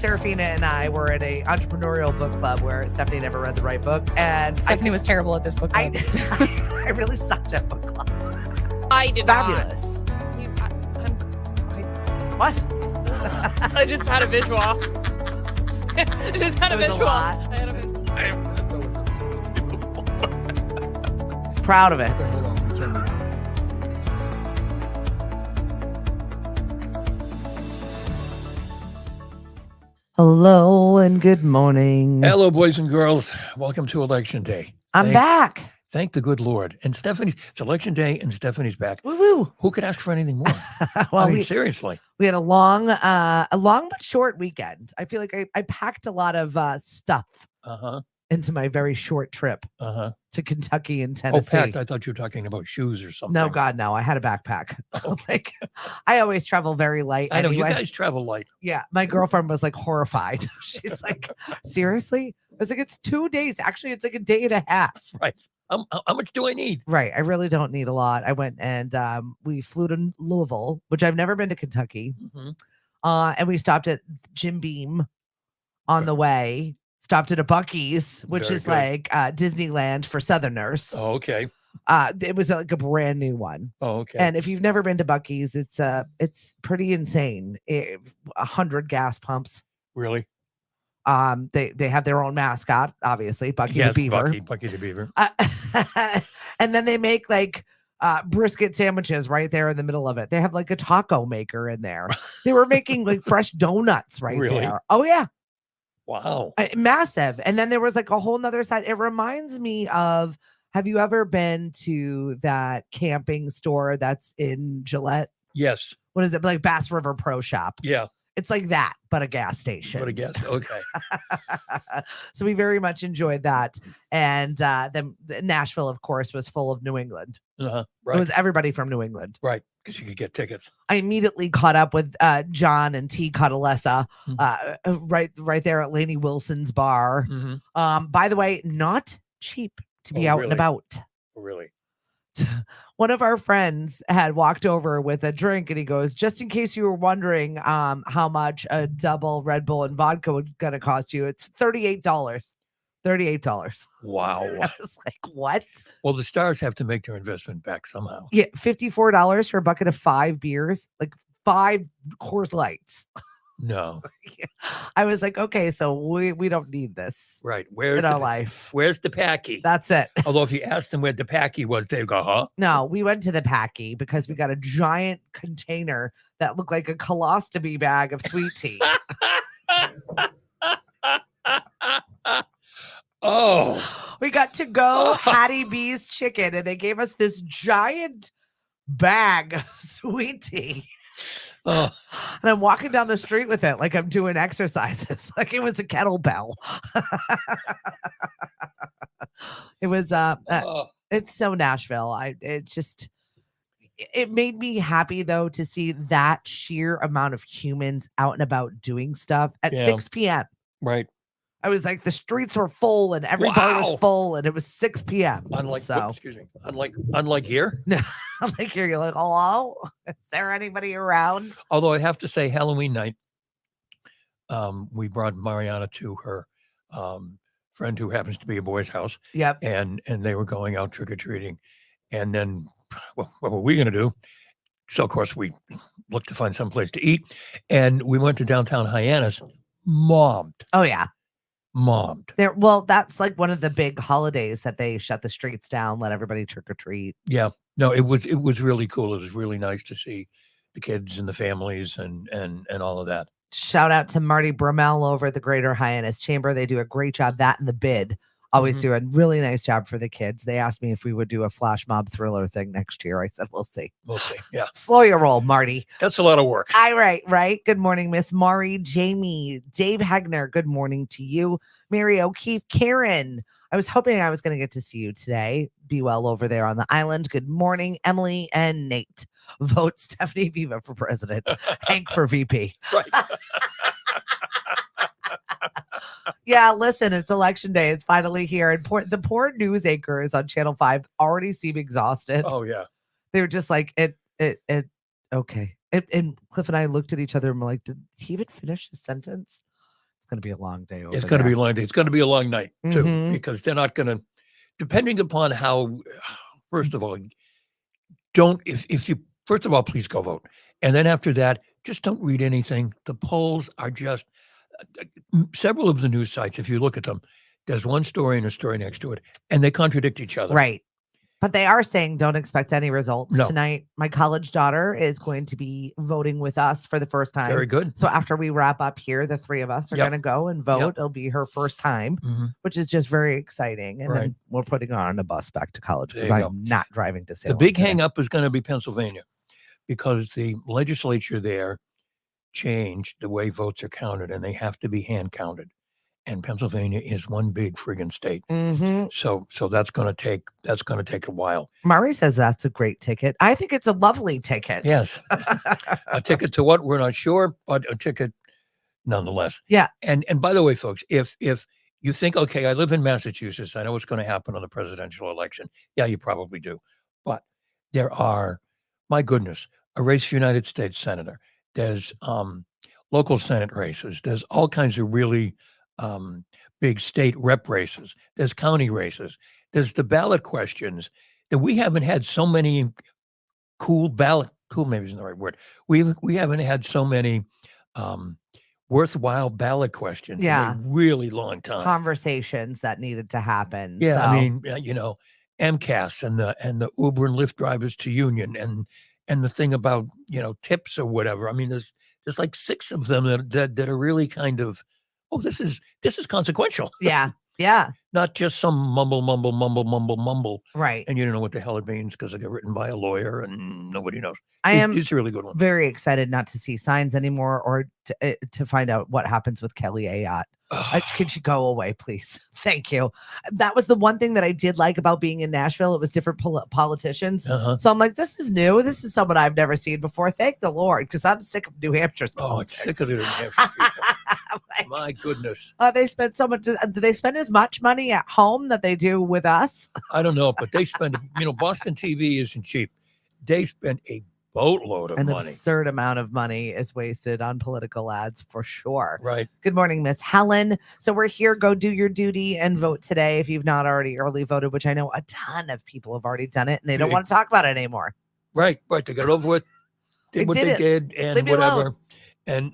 Serafina and I were at a entrepreneurial book club where Stephanie never read the right book, and Stephanie was terrible at this book club. I really sucked at book club. I did Fabulous. What? I just had a visual. I just had a It was a visual. lot. I had a visual. He's proud of it. Hold on, let me turn it on. Hello and good morning. Hello, boys and girls. Welcome to Election Day. I'm back. Thank the good Lord. And it's Election Day, and Stephanie's back. Woo woo. Who could ask for anything more? Well, I mean, seriously. we had a long but short weekend. I feel like I packed a lot of stuff into my very short trip to Kentucky and Oh, Tennessee. packed. I thought you were talking about shoes or something. No, God, no. I had a backpack. Like, I always travel very light. I know anyway. you guys travel light. Yeah, my girlfriend was like horrified. She's like, seriously? I was like, it's 2 days. Actually, it's like a day and a half. Right. How much do I need? Right. I really don't need a lot. I went and we flew to Louisville, which I've never been to Kentucky. And we stopped at Jim Beam on the way. Stopped at a Buc-ee's, which Very is good. like Disneyland for Southerners. Oh, okay. It was like a brand new one. Oh, okay. And if you've never been to Buc-ee's, it's pretty insane. 100 gas pumps. Really? They have their own mascot, obviously, Bucky Yes, the Beaver. Bucky the Beaver. And then they make like brisket sandwiches right there in the middle of it. They have like a taco maker in there. They were making like fresh donuts right Really? there. Oh yeah. Wow. Massive. And then there was like a whole nother side. It reminds me of, have you ever been to that camping store that's in Gillette? Yes. What is it? Like Bass River Pro Shop. Yeah. It's like that, but a gas station. What a guess. Okay. So we very much enjoyed that. And then Nashville, of course, was full of New England. Right. It was everybody from New England. Right. Because you could get tickets. I immediately caught up with John and T. Cotalessa right there at Lainey Wilson's bar. By the way, not cheap to be out and about. Really? One of our friends had walked over with a drink and he goes, just in case you were wondering how much a double Red Bull and vodka was going to cost you, it's $38. $38. Wow. I was like, what? Well, the Stars have to make their investment back somehow. Yeah, $54 for a bucket of 5 beers, like 5 Coors Lights. No. I was like, okay, so we don't need this Right. Where's in our life. Where's the Packy? That's it. Although if you asked them where the Packy was, they'd go, huh? No, we went to the Packy because we got a giant container that looked like a colostomy bag of sweet tea. Oh. We got to go Hattie B's chicken and they gave us this giant bag of sweet tea. Oh. And I'm walking down the street with it like I'm doing exercises, like it was a kettlebell. It was it's so Nashville. It made me happy though to see that sheer amount of humans out and about doing stuff at 6 p.m. Right. I was like, the streets were full and every bar was full and it was 6 p.m. Unlike, so excuse me, unlike here. No, I'm like, here you're like, hello? Is there anybody around? Although I have to say, Halloween night, we brought Mariana to her friend who happens to be a boy's house. Yep. And they were going out trick-or-treating. And then, well, what were we going to do? So, of course, we looked to find some place to eat. And we went to downtown Hyannis, mobbed. Oh, yeah. Mobbed. Well, that's like one of the big holidays that they shut the streets down, let everybody trick or treat. Yeah. No, it was really cool. It was really nice to see the kids and the families and all of that. Shout out to Marty Brummel over at the Greater Hyannis Chamber. They do a great job. That and the bid always do a really nice job for the kids. They asked me if we would do a flash mob thriller thing next year. I said, we'll see. We'll see. Yeah. Slow your roll, Marty. That's a lot of work. Right. Good morning, Miss Maury, Jamie, Dave Hegner. Good morning to you. Mary O'Keefe, Karen. I was hoping I was going to get to see you today. Be well over there on the island. Good morning, Emily and Nate. Vote Stephanie Viva for president. Hank for VP. Right. Yeah, listen, it's election day. It's finally here. And the poor news anchors on Channel 5 already seem exhausted. Oh, yeah. They were just like, okay. And Cliff and I looked at each other and were like, did he even finish his sentence? It's going to be a long day over It's going to be a there. long day. It's going to be a long night too, Mhm. because they're not going to, depending upon how, first of all, don't, if you, first of all, please go vote. And then after that, just don't read anything. The polls are just, several of the news sites, if you look at them, there's one story and a story next to it, and they contradict each other. Right. But they are saying don't expect any results No. tonight. My college daughter is going to be voting with us for the first time. Very good. So after we wrap up here, the three of us are Yep. going to go and vote. Yep. It'll be her first time, Mhm. which is just very exciting. And Right. then we're putting her on a bus back to college There because you I'm not driving to The Salem. big today. hang up is going to be Pennsylvania, because the legislature there changed the way votes are counted, and they have to be hand counted. And Pennsylvania is one big friggin' state. Mhm. So that's going to take a while. Murray says that's a great ticket. I think it's a lovely ticket. Yes. A ticket to what? We're not sure, but a ticket nonetheless. Yeah. And by the way, folks, if you think, okay, I live in Massachusetts, I know what's going to happen on the presidential election. Yeah, you probably do. But there are, my goodness, a race for United States Senator. There's local Senate races. There's all kinds of really big state rep races. There's county races. There's the ballot questions that we haven't had so many cool maybe isn't the right word. We haven't had so many worthwhile ballot questions in a really long time. Conversations that needed to happen. Yeah, So. I mean, MCAS and the Uber and Lyft drivers to union, and the thing about tips or whatever. I mean, there's like 6 of them that are really kind of, oh, this is consequential. Yeah. Not just some mumble. Right. And you don't know what the hell it means because it got written by a lawyer and nobody knows. I am These are really good ones. very excited not to see signs anymore, or to find out what happens with Kelly Ayotte. Can she go away, please? Thank you. That was the one thing that I did like about being in Nashville. It was different politicians. Uh-huh. So I'm like, this is new. This is someone I've never seen before. Thank the Lord, because I'm sick of New Hampshire's politics. Sick of the New Hampshire people. My goodness. They spend so much. Do they spend as much money at home that they do with us? I don't know, but they spend, Boston TV isn't cheap. They spend a boatload of An money. absurd amount of money is wasted on political ads for sure. Right. Good morning, Miss Helen. So we're here. Go do your duty and vote today if you've not already early voted, which I know a ton of people have already done it and they don't want to talk about it anymore. Right. They got it over with. Did what they did and Leave me whatever. alone. And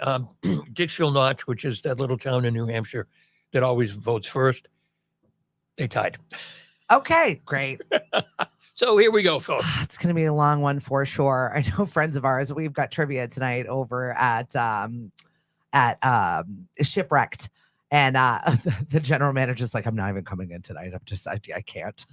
Dixville Notch, which is that little town in New Hampshire that always votes first, they tied. Okay, great. So here we go, folks. It's going to be a long one for sure. I know friends of ours, we've got trivia tonight over at Shipwrecked. And the general manager's like, I'm not even coming in tonight. I can't.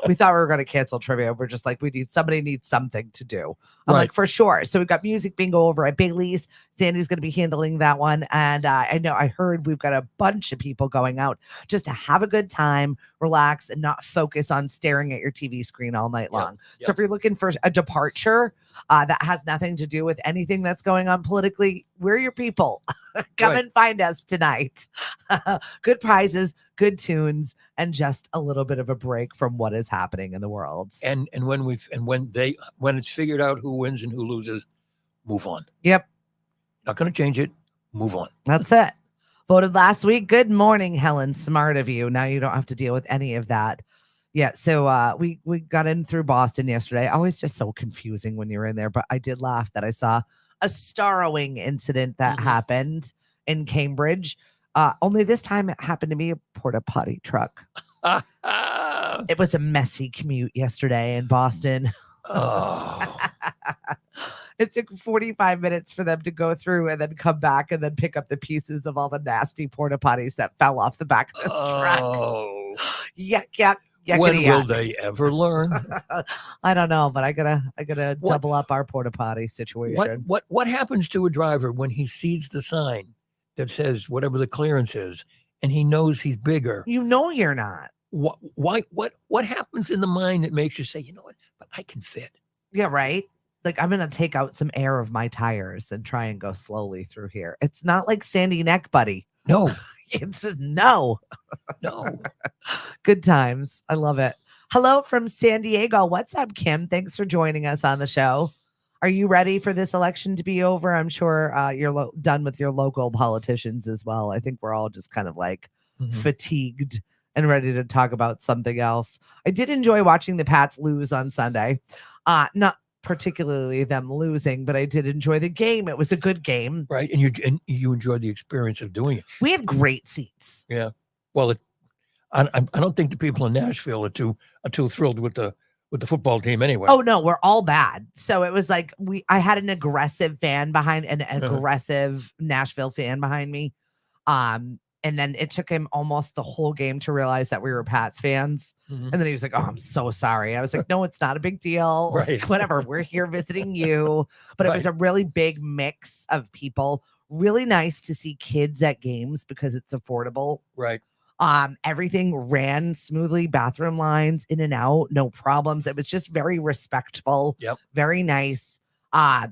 We thought we were going to cancel trivia. We're just like, somebody needs something to do. I'm like, for sure. So we've got music bingo over at Bailey's. Sandy's going to be handling that one. And I heard we've got a bunch of people going out just to have a good time, relax, and not focus on staring at your TV screen all night long. Yep. So if you're looking for a departure that has nothing to do with anything that's going on politically, we're your people. Come and find us tonight. Good prizes, good tunes, and just a little bit of a break from what is happening in the world. And when it's figured out who wins and who loses, move on. Yep. Not going to change it. Move on. That's it. Voted last week. Good morning, Helen. Smart of you. Now you don't have to deal with any of that. Yeah. So we got in through Boston yesterday. Always just so confusing when you're in there, but I did laugh that I saw a Storrowing incident that happened in Cambridge. Only this time it happened to be a porta potty truck. It was a messy commute yesterday in Boston. Oh. It took 45 minutes for them to go through and then come back and then pick up the pieces of all the nasty porta potties that fell off the back of this truck. Yuck. When will they ever learn? I don't know, but I gotta double up our porta potty situation. What happens to a driver when he sees the sign that says whatever the clearance is, and he knows he's bigger? You know you're not. What happens in the mind that makes you say, you know what, but I can fit? Yeah, right. Like, I'm gonna take out some air of my tires and try and go slowly through here. It's not like Sandy Neck, buddy. No. It's no. Good times. I love it. Hello from San Diego. What's up, Kim? Thanks for joining us on the show. Are you ready for this election to be over? I'm sure you're done with your local politicians as well. I think we're all just kind of like fatigued and ready to talk about something else. I did enjoy watching the Pats lose on Sunday. Not particularly them losing, but I did enjoy the game. It was a good game. Right. And you enjoyed the experience of doing it. We had great seats. Yeah. Well, I don't think the people in Nashville are too thrilled with the football team anyway. Oh no, we're all bad. So it was like I had an aggressive fan behind an aggressive Nashville fan behind me. And then it took him almost the whole game to realize that we were Pats fans. And then he was like, "Oh, I'm so sorry." I was like, "No, it's not a big deal. Right. Like, whatever. We're here visiting you." But it was a really big mix of people. Really nice to see kids at games because it's affordable. Right. Everything ran smoothly, bathroom lines in and out, no problems. It was just very respectful. Yep. Very nice.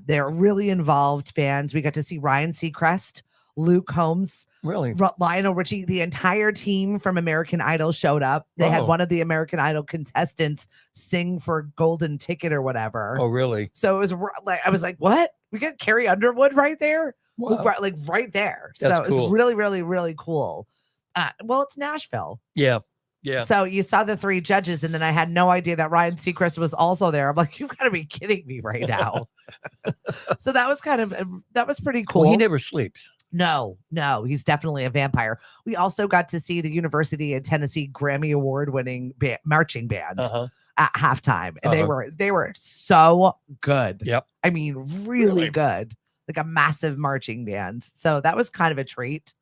They're really involved fans. We got to see Ryan Seacrest, Luke Combs, Really? Lionel Richie. The entire team from American Idol showed up. They had one of the American Idol contestants sing for Golden Ticket or whatever. Oh, really? So it was like, I was like, what? We got Carrie Underwood right there? Wow. Like right there. That's so cool. it's really, really, really cool. Well, it's Nashville. Yeah. Yeah. So you saw the three judges, and then I had no idea that Ryan Seacrest was also there. I'm like, you've got to be kidding me right now. So that was pretty cool. Well, he never sleeps. No, he's definitely a vampire. We also got to see the University of Tennessee Grammy Award winning marching band at halftime. And they were so good. Yep. I mean, really good. Like a massive marching band. So that was kind of a treat.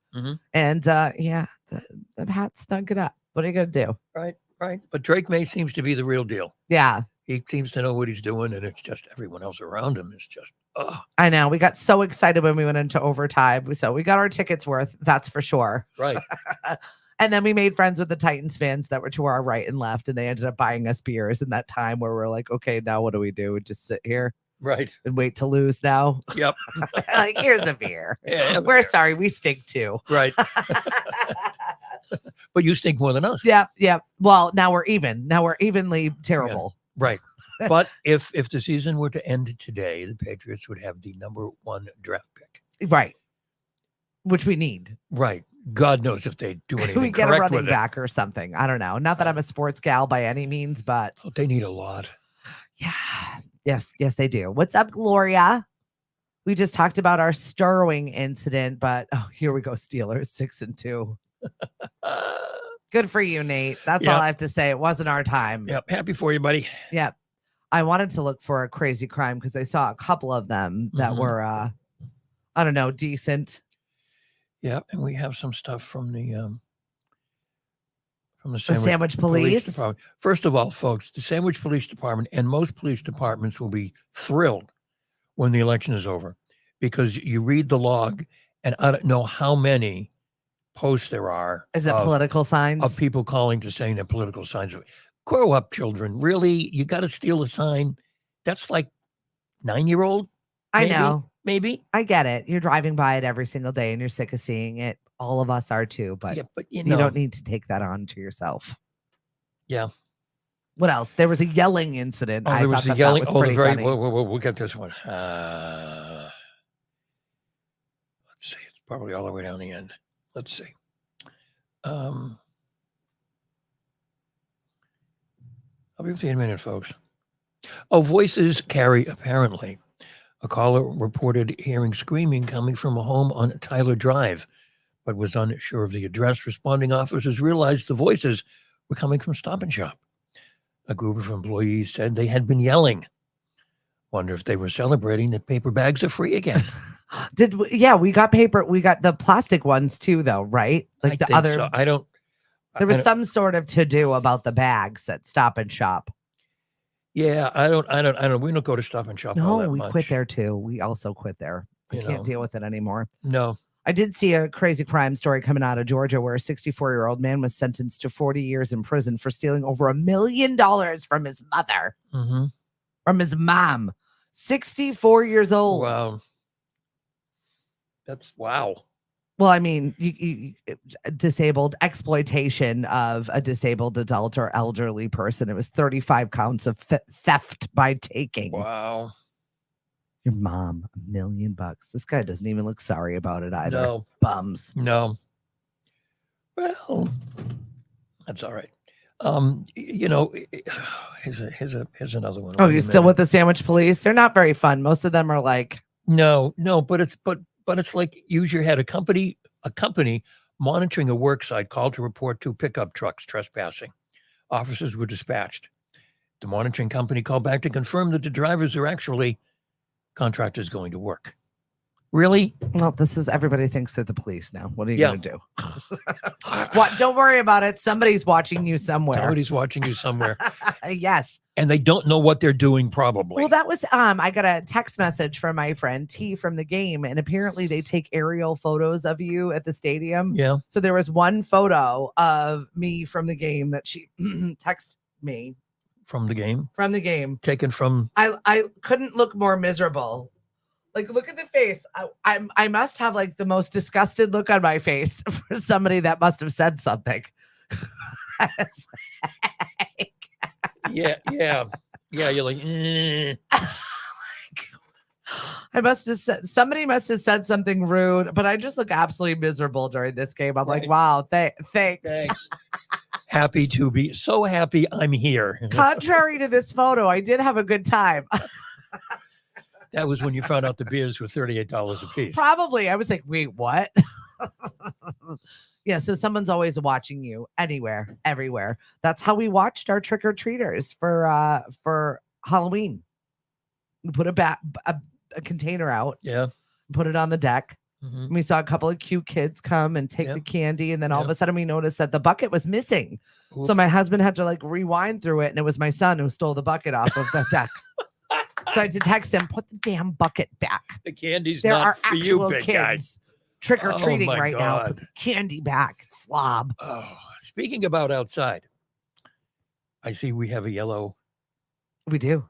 And the Pats snuck it up. What are you going to do? Right. But Drake May seems to be the real deal. Yeah. He seems to know what he's doing, and it's just everyone else around him is just, I know. We got so excited when we went into overtime. So we got our tickets worth, that's for sure. Right. And then we made friends with the Titans fans that were to our right and left, and they ended up buying us beers in that time where we're like, okay, now what do we do? Just sit here? Right. And wait to lose now? Yep. Like, here's a beer. Yeah, we're sorry. We stink too. Right. But you stink more than us. Yeah. Well, now we're even. Now we're evenly terrible. Yeah, right. But if the season were to end today, the Patriots would have the number 1 draft pick. Right. Which we need. Right. God knows if they do anything we get correct a running with back or something. I don't know. Not that I'm a sports gal by any means, but they need a lot. Yeah. Yes, they do. What's up, Gloria? We just talked about our Storrowing incident, but here we go, Steelers 6-2. Good for you, Nate. That's all I have to say. It wasn't our time. Yep. Happy for you, buddy. Yep. I wanted to look for a crazy crime because I saw a couple of them that were, I don't know, decent. Yeah, and we have some stuff from the Sandwich Police Department. First of all, folks, the Sandwich Police Department and most police departments will be thrilled when the election is over, because you read the log, and I don't know how many posts there are. Is it political signs? Of people calling to saying that political signs. Grow up, children. Really? You got to steal a sign? That's like 9-year-old? I know. Maybe. I get it. You're driving by it every single day and you're sick of seeing it. All of us are too, but, you don't need to take that on to yourself. Yeah. What else? There was a yelling incident. There was a yelling. That was pretty funny. We'll get this one. Let's see. It's probably all the way down the end. Let's see. I'll be with you in a minute, folks. Voices carry, apparently. A caller reported hearing screaming coming from a home on Tyler Drive, but was unsure of the address. Responding officers realized the voices were coming from Stop and Shop. A group of employees said they had been yelling. Wonder if they were celebrating that paper bags are free again. We got paper. We got the plastic ones too, though, right? Like the other. So. I don't. There was some sort of to-do about the bags at Stop and Shop. Yeah, I don't. We don't go to Stop and Shop. No, we quit there too. We also quit there. I can't deal with it anymore. No. I did see a crazy crime story coming out of Georgia where a 64-year-old man was sentenced to 40 years in prison for stealing over $1 million from his mother, from his mom. 64 years old. Wow. That's wow. Well, I mean, you disabled exploitation of a disabled adult or elderly person. It was 35 counts of theft by taking. Wow. Your mom, $1 million. This guy doesn't even look sorry about it either. No, Bums. no. Well, that's all right. Here's another one. Oh, Wait you're a still minute. with the sandwich police? They're not very fun. Most of them are like, No, but it's like use your head. A company monitoring a work site called to report 2 pickup trucks trespassing. Officers were dispatched. The monitoring company called back to confirm that the drivers are actually contractors going to work. Really? well, this is everybody thinks they're the police now. What are you Yeah. going to do? What? Don't worry about it. Somebody's watching you somewhere. Somebody's watching you somewhere, Yes. and they don't know what they're doing. Probably. Well, that was I got a text message from my friend T from the game, and apparently they take aerial photos of you at the stadium. Yeah. So there was one photo of me from the game that she texted me From the game, from the game. taken from. I couldn't look more miserable. Like, look at the face. I must have like the most disgusted look on my face for somebody that must have said something. It's like, Yeah. You're like. I must have said somebody must have said something rude, but I just look absolutely miserable during this game. I'm like, Right. wow, thanks. Thanks. Happy to be so happy. I'm here. Contrary to this photo, I did have a good time. That was when you found out the beers were $38 a piece. Probably. I was like, wait, what? Yeah, so someone's always watching you anywhere, everywhere. That's how we watched our trick-or-treaters for Halloween. We put a container out, Yeah. put it on the deck. Mhm. And we saw a couple of cute kids come and take Yep. the candy, and then all of Yep. a sudden we noticed that the bucket was missing. So Oof. my husband had to like rewind through it, and it was my son who stole the bucket off of the deck. So I had to text him, put the damn bucket back. The candy's There not are for you, actual big guy. kids trick-or-treating Oh, my right now. Put God. the candy back, slob. Oh, speaking about outside, I see we have a yellow, We do.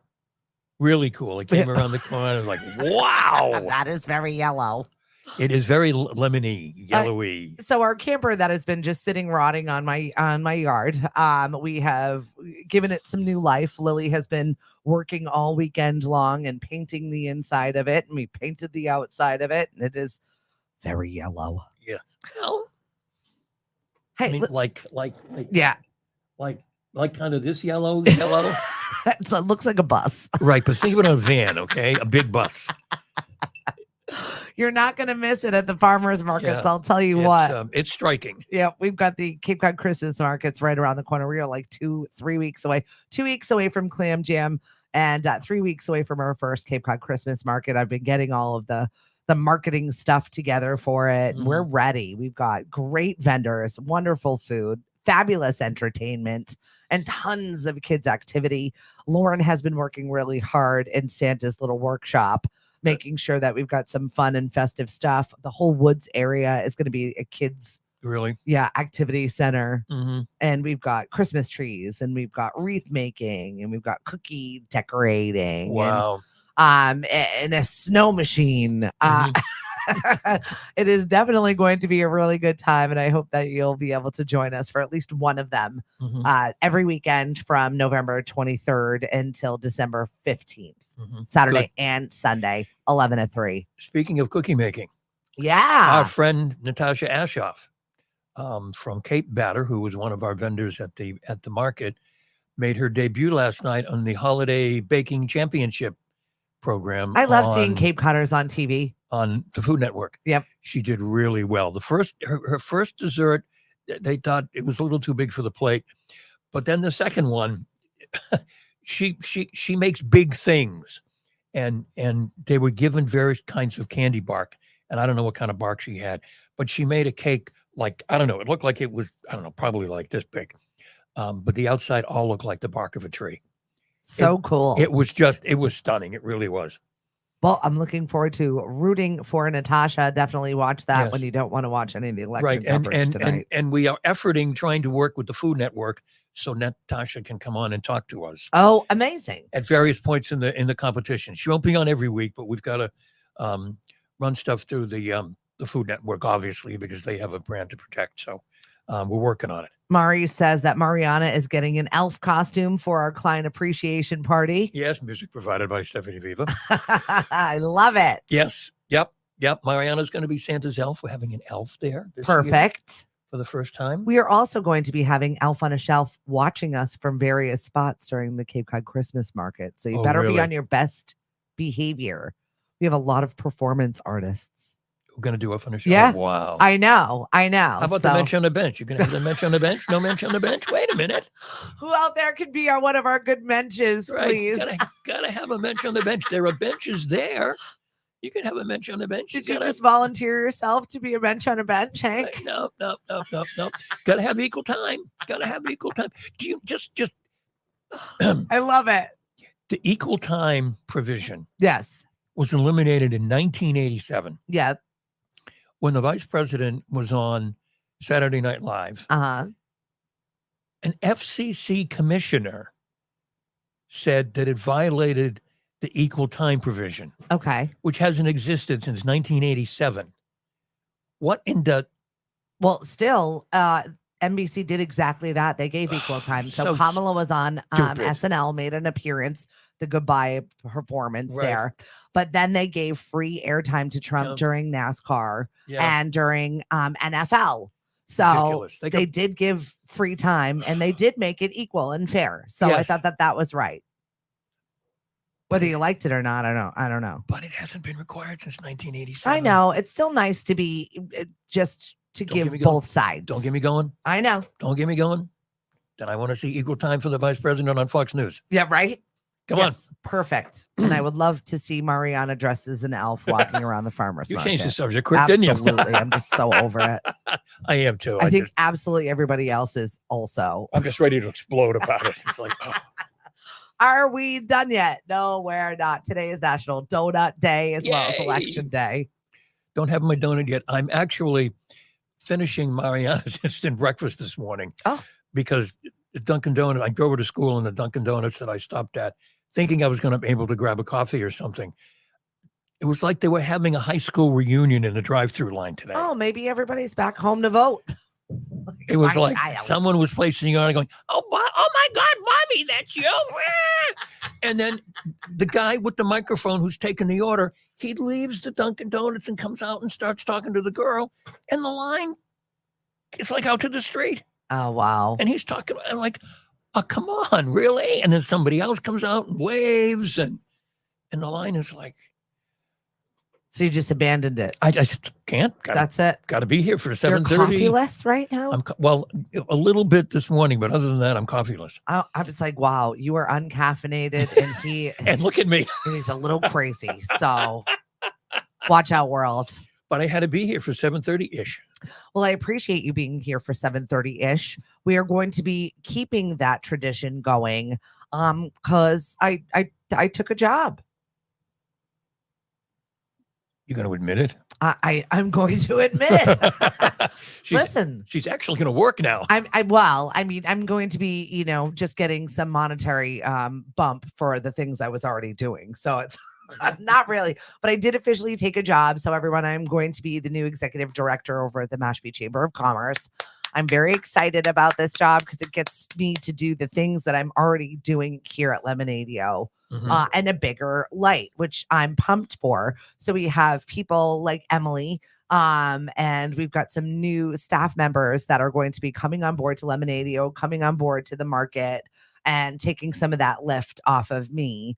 really cool. It came around the corner. I was like, wow. That is very yellow. It is very lemony, yellowy. So our camper that has been just sitting rotting on my yard, we have given it some new life. Lily has been working all weekend long and painting the inside of it, and we painted the outside of it, and it is very yellow. Yes. Well, Hey, I mean, like yeah, kind of this yellow. it looks like a bus. Right, but think of it on a van, okay? A big bus. You're not going to miss it at the farmers markets. Yeah. I'll tell you what. It's striking. Yeah, we've got the Cape Cod Christmas markets right around the corner. We are like 3 weeks away, 2 weeks away from Clam Jam, and 3 weeks away from our first Cape Cod Christmas market. I've been getting all of the marketing stuff together for it. We're ready. We've got great vendors, wonderful food, fabulous entertainment, and tons of kids activity. Lauren has been working really hard in Santa's little workshop, making sure that we've got some fun and festive stuff. The whole woods area is going to be a kids Really? activity center. Mm-hmm. And we've got Christmas trees, and we've got wreath making, and we've got cookie decorating. Wow. And a snow machine. It is definitely going to be a really good time, and I hope that you'll be able to join us for at least one of them every weekend from November 23rd until December 15th, Saturday Good. and Sunday, 11 to 3. Speaking of cookie making, Yeah. our friend Natasha Ashoff from Cape Batter, who was one of our vendors at the market, made her debut last night on the Holiday Baking Championship program. I love seeing Cape Codders on TV. On the Food Network. Yep. She did really well. Her first dessert, they thought it was a little too big for the plate. But then the second one, she makes big things. And they were given various kinds of candy bark. And I don't know what kind of bark she had, but she made a cake like, I don't know, it looked like it was, I don't know, probably like this big. But the outside all looked like the bark of a tree. So cool. It was stunning. It really was. Well, I'm looking forward to rooting for Natasha. Definitely watch that Yes. when you don't want to watch any of the election Right. coverage tonight. And we are trying to work with the Food Network so Natasha can come on and talk to us Oh, amazing. at various points in the competition. She won't be on every week, but we've got to run stuff through the Food Network, obviously, because they have a brand to protect. So We're working on it. Mari says that Mariana is getting an elf costume for our client appreciation party. Yes, music provided by Stephanie Viva. I love it. Yes. Yep. Mariana's going to be Santa's elf. We're having an elf there. This year Perfect. for the first time. We are also going to be having Elf on a Shelf watching us from various spots during the Cape Cod Christmas market. So you better be really? on your best behavior. We have a lot of performance artists. We're going to do Elf on a Shelf. Yeah. Wow. I know. How about the bench on the bench? You're going to have the bench on the bench? No bench on the bench? Wait a minute. Who out there could be one of our good benches, Right. please? Gotta have a bench on the bench. There are benches there. You can have a bench on the bench. Did you just volunteer yourself to be a bench on a bench, Hank? No. Gotta have equal time. Do you just I love it. the equal time provision Yes. was eliminated in 1987 Yeah. when the vice president was on Saturday Night Live. Uh-huh. An FCC commissioner said that it violated the equal time provision, Okay. which hasn't existed since 1987. What in the Well, still, NBC did exactly that. They gave equal time. So So Kamala was on stupid. SNL, made an appearance, the goodbye performance Right. there. But then they gave free airtime to Trump Yep. during NASCAR yeah, and during NFL. So ridiculous. they did give free time and they did make it equal and fair. So I Yes. thought that was right. Whether you liked it or not, I don't know. But it hasn't been required since 1987. I know. It's still nice to be just to Don't get give me going. both sides. Don't get me going. I know. Don't get me going. Then I want to see equal time for the vice president on Fox News. Yeah, right? Come on. Perfect. And I would love to see Mariana dressed as an elf walking around the farmer's You market. changed the subject quick, didn't you? Absolutely. I'm just so over it. I am too. I think absolutely everybody else is also. I'm just ready to explode about it. It's like, oh, Are we done yet? No, we're not. Today is National Donut Day as well as Yay. Election Day. don't have my donut yet. I'm actually finishing Mariana's instant breakfast this morning. Oh. Because the Dunkin' Donuts, I drove her to school in the Dunkin' Donuts that I stopped at, thinking I was going to be able to grab a coffee or something. It was like they were having a high school reunion in the drive-through line today. Oh, maybe everybody's back home to vote. It was My like child. someone was placing the order going, oh my God, Mommy, that's you. And then the guy with the microphone who's taking the order, he leaves the Dunkin' Donuts and comes out and starts talking to the girl. And the line is like out to the street. Oh, wow. And he's talking, I'm like, oh, come on, really? And then somebody else comes out and waves. And the line is like, So you just abandoned it. I just can't. That's it. Got to be here for You're 7:30. coffeeless right now? Well, a little bit this morning, but other than that, I'm coffeeless. I was like, wow, you are uncaffeinated and And look at me. he's a little crazy. So watch out, world. But I had to be here for 7:30-ish. Well, I appreciate you being here for 7:30-ish. We are going to be keeping that tradition going because I took a job. You're going to admit it? I'm going to admit it. she's, Listen, she's actually going to work now. I'm going to be, just getting some monetary bump for the things I was already doing. So it's not really, but I did officially take a job. So everyone, I'm going to be the new executive director over at the Mashpee Chamber of Commerce. I'm very excited about this job because it gets me to do the things that I'm already doing here at Lemonadio. Mhm. And a bigger light, which I'm pumped for. So we have people like Emily, and we've got some new staff members that are going to be coming on board to Lemonadio, coming on board to the market, and taking some of that lift off of me.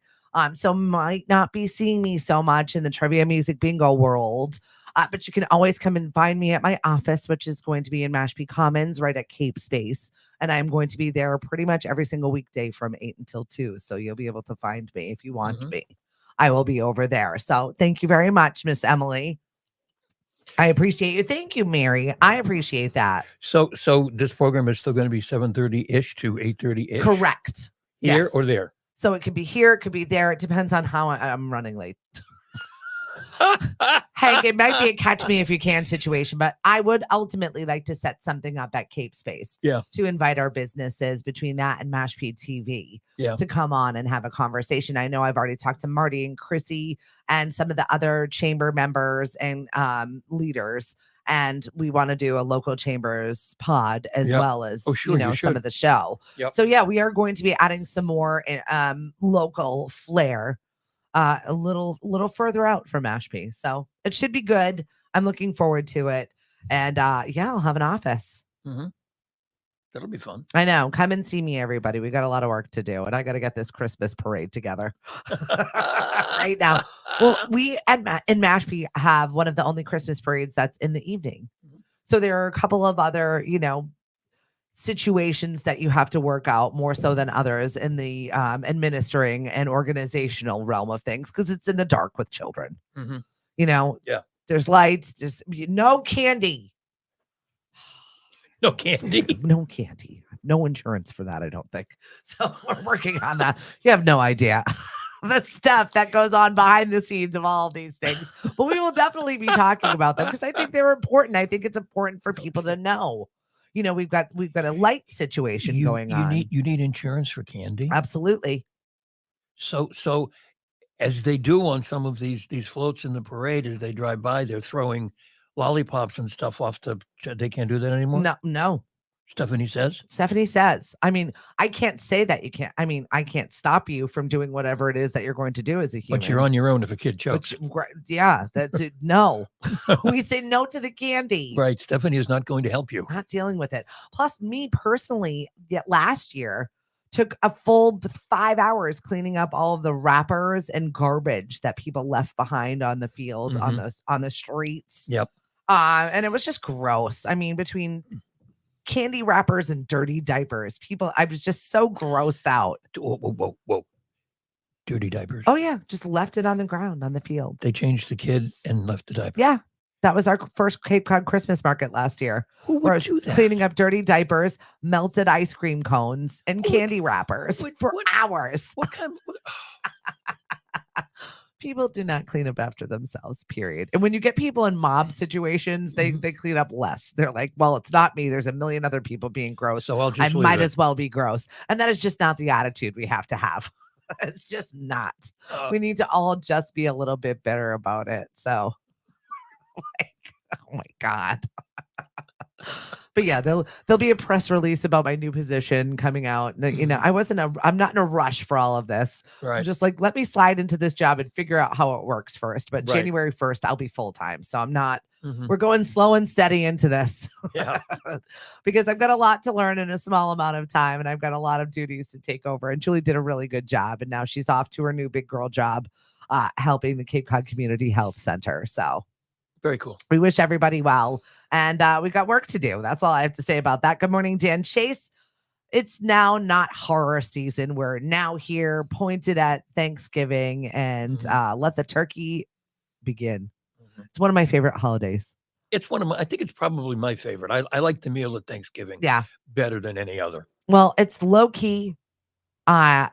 So might not be seeing me so much in the trivia music bingo world, but you can always come and find me at my office, which is going to be in Mashpee Commons, right at Cape Space. And I'm going to be there pretty much every single weekday from 8 until 2. So you'll be able to find me if you want me. I will be over there. So thank you very much, Miss Emily. I appreciate you. Thank you, Mary. I appreciate that. So this program is still going to be 7:30-ish to 8:30-ish? Correct. Here Yes. or there? So it could be here, it could be there. It depends on how I'm running late. Hank, it might be a catch me if you can situation, but I would ultimately like to set something up at Cape Space to invite our businesses between that and Mashpee TV to come on and have a conversation. I know I've already talked to Marty and Chrissy and some of the other chamber members and leaders. And we want to do a local chambers pod as Yep. well as, Oh, sure, you some should. of the show. Yep. So yeah, we are going to be adding some more local flair a little further out from Mashpee. So it should be good. I'm looking forward to it. And yeah, I'll have an office. That'll be fun. I know. Come and see me, everybody. We got a lot of work to do, and I got to get this Christmas parade together right now. Well, we in Mashpee have one of the only Christmas parades that's in the evening. So there are a couple of other, situations that you have to work out more so than others in the administering and organizational realm of things because it's in the dark with children. Yeah. There's lights, just no candy. No candy. No candy. No insurance for that, I don't think. So we're working on that. You have no idea the stuff that goes on behind the scenes of all of these things. But we will definitely be talking about them because I think they're important. I think it's important for people to know. We've got a light situation going on. You need insurance for candy. Absolutely. So as they do on some of these floats in the parade, as they drive by, they're throwing lollipops and stuff off they can't do that anymore? No. Stephanie says. I mean, I can't say that you can't. I mean, I can't stop you from doing whatever it is that you're going to do as a human. But you're on your own if a kid chokes. Yeah, that's it. No. We say no to the candy. Right. Stephanie is not going to help you. Not dealing with it. Plus, me personally, last year took a full 5 hours cleaning up all of the wrappers and garbage that people left behind on the field, on the streets. Yep. And it was just gross. I mean, between candy wrappers and dirty diapers, I was just so grossed out. Whoa. Dirty diapers. Oh, yeah. Just left it on the ground on the field. They changed the kid and left the diaper. Yeah. That was our first Cape Cod Christmas market last year. Who would do that? Cleaning up dirty diapers, melted ice cream cones, and candy wrappers for hours. What kind of... People do not clean up after themselves, period. And when you get people in mob situations, they clean up less. They're like, well, it's not me. There's a million other people being gross. So I might as well be gross. And that is just not the attitude we have to have. It's just not. We need to all just be a little bit better about it. So, oh my God. But yeah, there'll be a press release about my new position coming out. I'm not in a rush for all of this. Right. I'm just like, let me slide into this job and figure out how it works first. But January 1st, I'll be full time. So I'm not, we're going slow and steady into this. Yeah. Because I've got a lot to learn in a small amount of time and I've got a lot of duties to take over. And Julie did a really good job. And now she's off to her new big girl job, helping the Cape Cod Community Health Center. So very cool. We wish everybody well. And we got work to do. That's all I have to say about that. Good morning, Dan Chase. It's now not horror season. We're now here pointed at Thanksgiving and let the turkey begin. It's one of my favorite holidays. It's I think it's probably my favorite. I like the meal at Thanksgiving better than any other. Well, it's low key.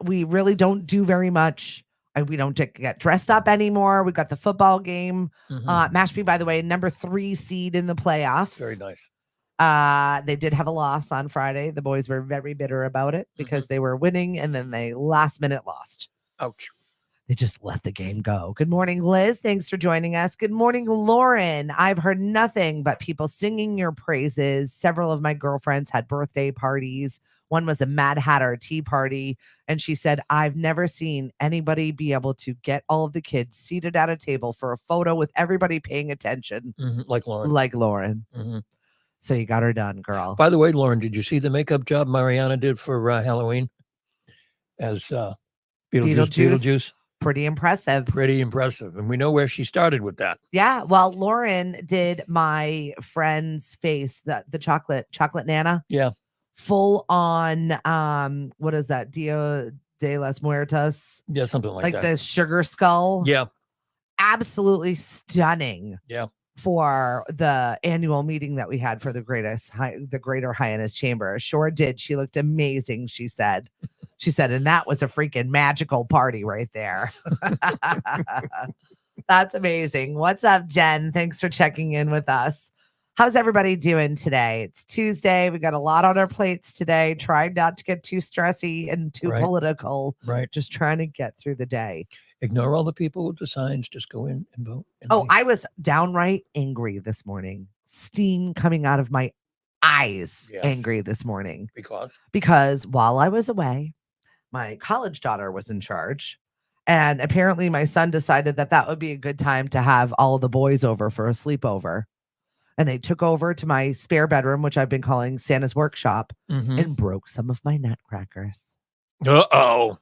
We really don't do very much. We don't get dressed up anymore. We got the football game. Mashpee, by the way, number 3 seed in the playoffs. Very nice. They did have a loss on Friday. The boys were very bitter about it because they were winning and then they last minute lost. Ouch. They just let the game go. Good morning, Liz. Thanks for joining us. Good morning, Lauren. I've heard nothing but people singing your praises. Several of my girlfriends had birthday parties. One was a Mad Hatter tea party. And she said, I've never seen anybody be able to get all of the kids seated at a table for a photo with everybody paying attention. Like Lauren. So you got her done, girl. By the way, Lauren, did you see the makeup job Mariana did for Halloween as Beetlejuice? Pretty impressive. And we know where she started with that. Yeah. Well, Lauren did my friend's face, the chocolate Nana. Yeah. Full on, what is that? Dia de las Muertas. Yeah, something like that. Like the sugar skull. Yeah. Absolutely stunning. Yeah. For the annual meeting that we had for the Greater Hyannis Chamber. Sure did. She looked amazing, she said. And that was a freaking magical party right there. That's amazing. What's up, Jen? Thanks for checking in with us. How's everybody doing today? It's Tuesday. We got a lot on our plates today. Trying not to get too stressy and too political. Right. Just trying to get through the day. Ignore all the people with the signs. Just go in and vote. I was downright angry this morning. steam coming out of my eyes Yes. angry this morning Because while I was away, my college daughter was in charge. And apparently my son decided that that would be a good time to have all the boys over for a sleepover. And they took over to my spare bedroom, which I've been calling Santa's workshop, and broke some of my nutcrackers. Uh-oh.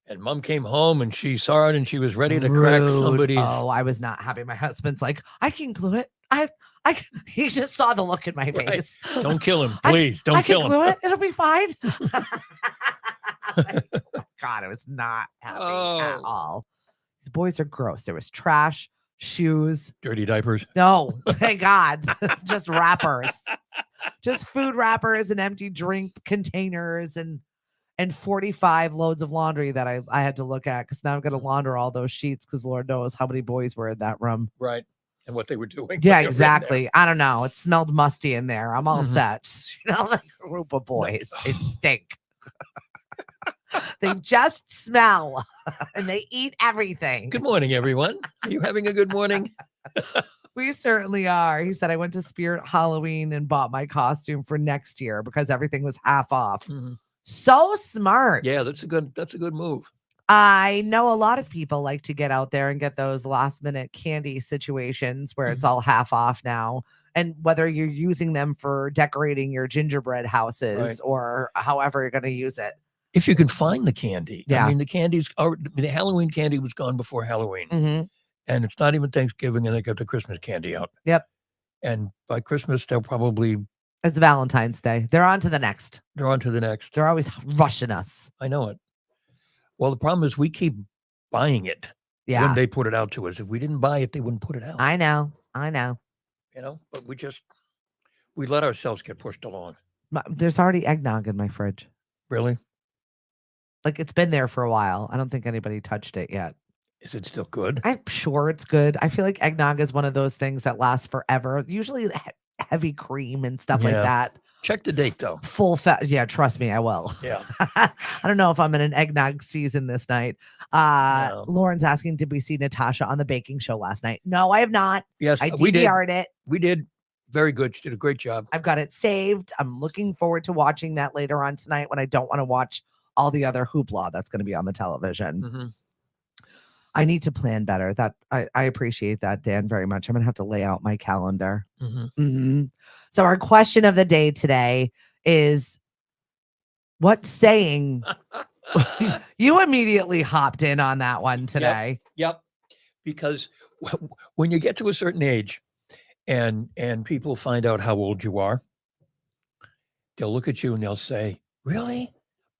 And mom came home and she saw it and she was ready to crack Rude. somebody's. Oh, I was not happy. My husband's like, I can glue it. He just saw the look in my Right. face. Don't kill him, please. Don't kill I can him. glue it. It'll be fine. God, I was not happy at Oh. all. These boys are gross. There was trash, shoes. Dirty diapers. No, thank God. Just wrappers. Just food wrappers and empty drink containers and 45 loads of laundry that I had to look at because now I'm going to launder all those sheets because Lord knows how many boys were in that room. Right. And what they were doing. when Yeah, they were in exactly. I don't know. It smelled musty in there. I'm all Mhm. set. You know, like a group of boys. They stink. They just smell and they eat everything. there. Good morning, everyone. Are you having a good morning? We certainly are. He said, I went to Spirit Halloween and bought my costume for next year because everything was half off. Mhm. So smart. Yeah, that's a good move. I know a lot of people like to get out there and get those last minute candy situations where it's Mhm. all half off now. And whether you're using them for decorating your gingerbread houses Right. or however you're going to use it. If you can find the candy. Yeah. I mean, the Halloween candy was gone before Halloween. Mm-hmm. And it's not even Thanksgiving and they got the Christmas candy out. Yep. And by Christmas, they'll probably, It's Valentine's Day. They're on to the next. they're on to the next. They're always rushing us. I know it. Well, the problem is we keep buying it Yeah. when they put it out to us. If we didn't buy it, they wouldn't put it out. I know. You know, but we let ourselves get pushed along. There's already eggnog in my fridge. Really? Like it's been there for a while. I don't think anybody touched it yet. Is it still good? I'm sure it's good. I feel like eggnog is one of those things that lasts forever. Usually heavy cream and stuff like Yeah. that. Check the date though. Full fat. Yeah, trust me, I will. Yeah. I don't know if I'm in an eggnog season this night. No. Lauren's asking, did we see Natasha on the baking show last night? No, I have not. Yes, I we did. DVR'd it. We did. Very good. She did a great job. I've got it saved. I'm looking forward to watching that later on tonight when I don't want to watch all the other hoopla that's going to be on the television. Mm-hmm. I need to plan better. That I appreciate that, Dan, very much. I'm going to have to lay out my calendar. Mm-hmm. So our question of the day today is, what saying? You immediately hopped in on that one today. Yep. Because when you get to a certain age and people find out how old you are, they'll look at you and they'll say, really?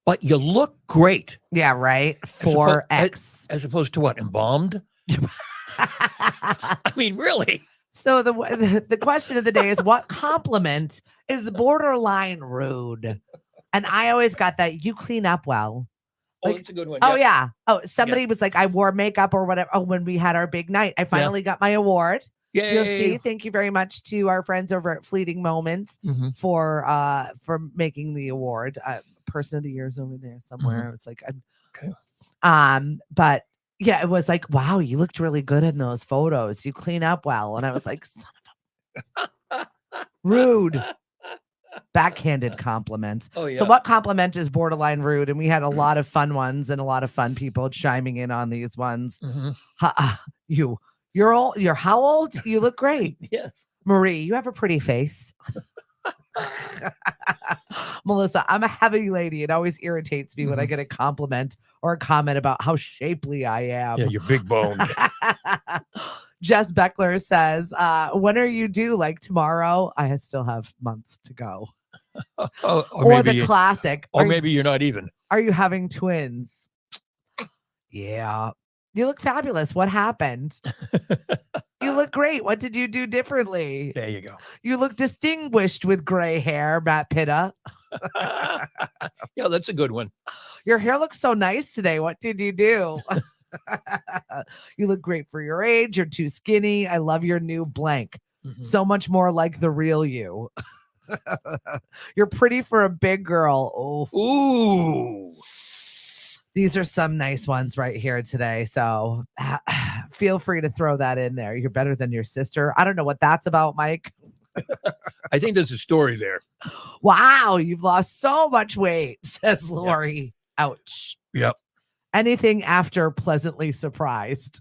But you look great. Yeah, right. 4X. As opposed to what? Embalmed? I mean, really? So the question of the day is, what compliment is borderline rude? And I always got that you clean up well. Oh, that's a good one. Oh, Yep. yeah. Oh, somebody was like, I wore makeup or whatever. Oh, when we had our big night, I finally got my award. Yay. You'll see. Thank you very much to our friends over at Fleeting Moments Mhm. for making the award. Person of the year is over there somewhere. I was like, Okay. But yeah, it was like, wow, you looked really good in those photos. You clean up well. And I was like, son of a rude. Backhanded compliments. Oh, yeah. So what compliment is borderline rude? And we had a lot of fun ones and a lot of fun people chiming in on these ones. Mhm. You're old. You're how old? You look great. Yes. Marie, you have a pretty face. Melissa, I'm a heavy lady. It always irritates me when I get a compliment or a comment about how shapely I am. Yeah, you're big boned. Jess Beckler says, when are you due? Like tomorrow? I still have months to go. Or the classic. Or maybe you're not even. Are you having twins? Yeah. You look fabulous. What happened? You look great. What did you do differently? There you go. You look distinguished with gray hair, Matt Pitta. Yeah, that's a good one. Your hair looks so nice today. What did you do? You look great for your age. You're too skinny. I love your new blank. Mhm. So much more like the real you. You're pretty for a big girl. Oh, Ooh. These are some nice ones right here today. So feel free to throw that in there. You're better than your sister. I don't know what that's about, Mike. I think there's a story there. Wow, you've lost so much weight, says Lori. Ouch. Yep. Anything after pleasantly surprised.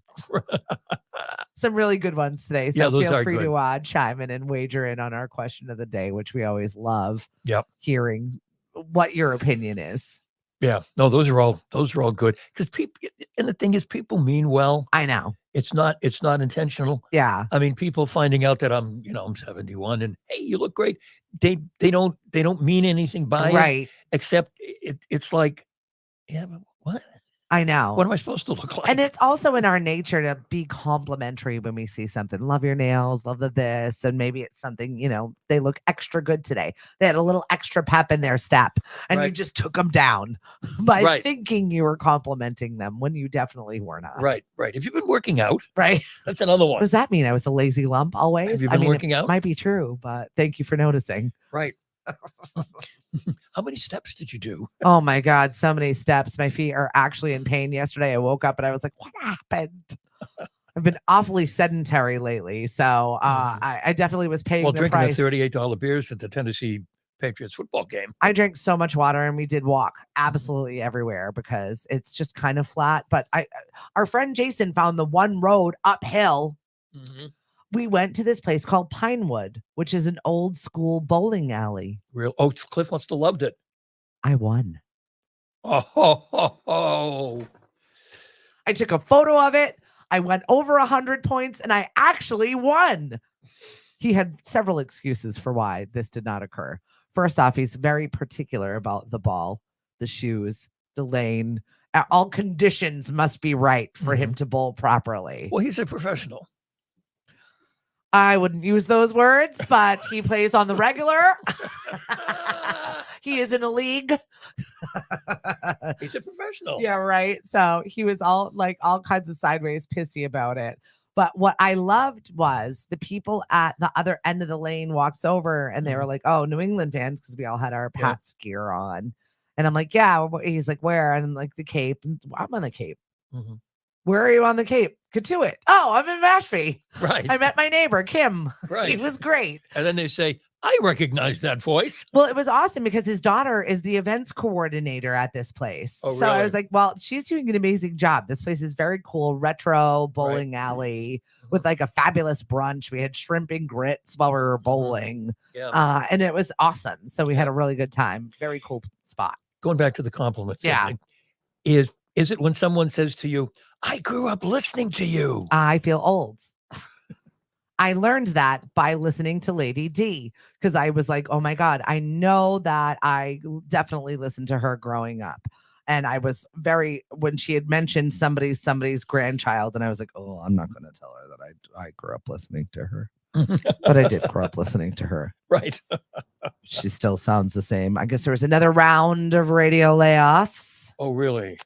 Some really good ones today. So those feel are free good. to chime in and wager in on our question of the day, which we always love Yep. hearing what your opinion is. Yeah. No, those are all good. Because people, and the thing is, people mean well. I know. It's not intentional. Yeah. I mean, people finding out that I'm 71 and hey, you look great. They don't mean anything by it, Right. except it's like, yeah, but what? I know. What am I supposed to look like? And it's also in our nature to be complimentary when we see something. Love your nails, love the this. And maybe it's something, they look extra good today. They had a little extra pep in their step and you Right. just took them down by Right. thinking you were complimenting them when you definitely were not. Right. If you've been working out, Right. that's another What one. does that mean? I was a lazy lump always? Have you been working out? It might be true, but thank you for noticing. Right. How many steps did you do? Oh my God, so many steps. My feet are actually in pain. Yesterday I woke up and I was like, what happened? I've been awfully sedentary lately. So I definitely was paying the drinking price. the $38 beers at the Tennessee Patriots football game. I drank so much water and we did walk absolutely everywhere because it's just kind of flat. But our friend Jason found the one road uphill. Mm-hmm. We went to this place called Pinewood, which is an old school bowling alley. Oh, Cliff must have loved it. I won. Oh. I took a photo of it. I went over 100 points and I actually won. He had several excuses for why this did not occur. First off, he's very particular about the ball, the shoes, the lane. All conditions must be right for him to bowl properly. Well, he's a professional. I wouldn't use those words, but he plays on the regular. He is in a league. He's a professional. Yeah, right. So he was all kinds of sideways pissy about it. But what I loved was the people at the other end of the lane walks over and they were like, oh, New England fans, because we all had our Pats gear on. And I'm like, yeah. He's like, where? And I'm like, the Cape. I'm on the Cape. Mm-hmm. Where are you on the Cape? Katuitt. Oh, I'm in Mashpee. Right. I met my neighbor, Kim. Right. He was great. And then they say, I recognize that voice. Well, it was awesome because his daughter is the events coordinator at this place. Oh, so I really? was like, well, she's doing an amazing job. This place is very cool, retro bowling alley with like a fabulous brunch. We had shrimp and grits while we were bowling. Yeah. And it was awesome. So we had a really good time. Very cool spot. Going back to the compliments. Yeah. Is it when someone says to you, I grew up listening to you? I feel old. I learned that by listening to Lady D because I was like, oh my God, I know that I definitely listened to her growing up. And I was when she had mentioned somebody's grandchild, and I was like, oh, I'm not going to tell her that I grew up listening to her. But I did grow up listening to her. Right. She still sounds the same. I guess there was another round of radio layoffs. Oh, really?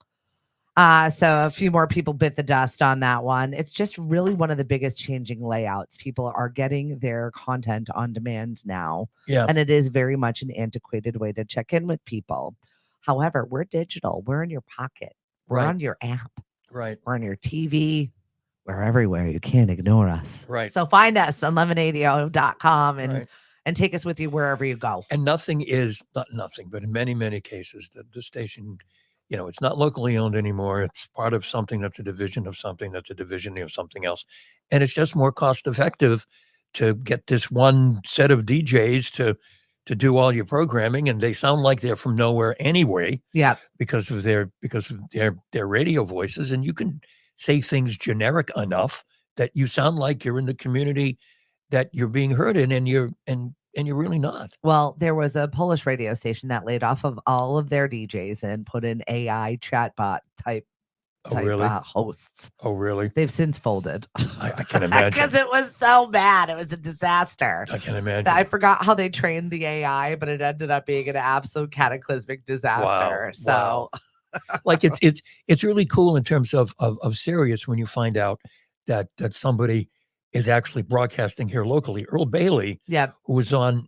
So a few more people bit the dust on that one. It's just really one of the biggest changing layouts. People are getting their content on demand now. Yeah. And it is very much an antiquated way to check in with people. However, we're digital. We're in your pocket. We're on your app. Right. We're on your TV. We're everywhere. You can't ignore us. Right. So find us on lemonade.com and take us with you wherever you go. And nothing is, not nothing, but in many, many cases, the station, it's not locally owned anymore. It's part of something that's a division of something that's a division of something else. And it's just more cost effective to get this one set of DJs to do all your programming. And they sound like they're from nowhere anyway. Yeah. Because of their radio voices. And you can say things generic enough that you sound like you're in the community that you're being heard in, and you're really not. Well, there was a Polish radio station that laid off of all of their DJs and put in AI chatbot type hosts. Oh, really? They've since folded. I can imagine. Because it was so bad. It was a disaster. I can imagine. I forgot how they trained the AI, but it ended up being an absolute cataclysmic disaster. Wow. Like it's really cool in terms of Sirius when you find out that somebody is actually broadcasting here locally. Earl Bailey, who was on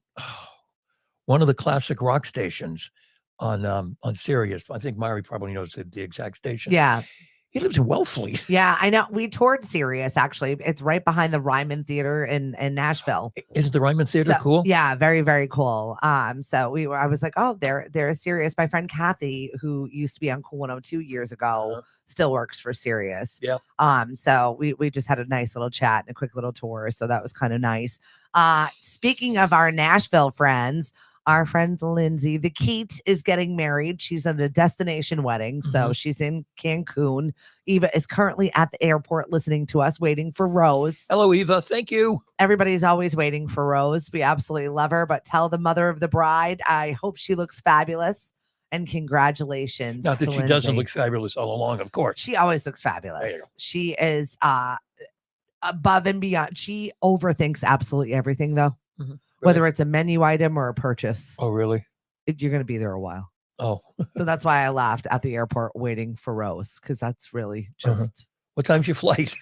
one of the classic rock stations, on Sirius. I think Mari probably knows the exact station. Yeah. He lives in Wellfleet. Yeah, I know. We toured Sirius, actually. It's right behind the Ryman Theater in Nashville. Isn't the Ryman Theater So, cool? Yeah, very, very cool. So I was like, oh, they're Sirius. My friend Kathy, who used to be on Cool 102 years ago, still works for Sirius. Yeah. So we just had a nice little chat and a quick little tour. So that was kind of nice. Speaking of our Nashville friends, our friend Lindsay, the Keat, is getting married. She's at a destination wedding. So she's in Cancun. Eva is currently at the airport listening to us, waiting for Rose. Hello, Eva. Thank you. Everybody's always waiting for Rose. We absolutely love her, but tell the mother of the bride, I hope she looks fabulous. And congratulations. Not that to she Lindsay. doesn't look fabulous all along, of course. She always looks There fabulous. you go. She is above and beyond. She overthinks absolutely everything, though. Whether it's a menu item or a purchase. Oh, really? You're going to be there a while. Oh. So that's why I laughed at the airport waiting for Rose, because that's really just. What time's your flight?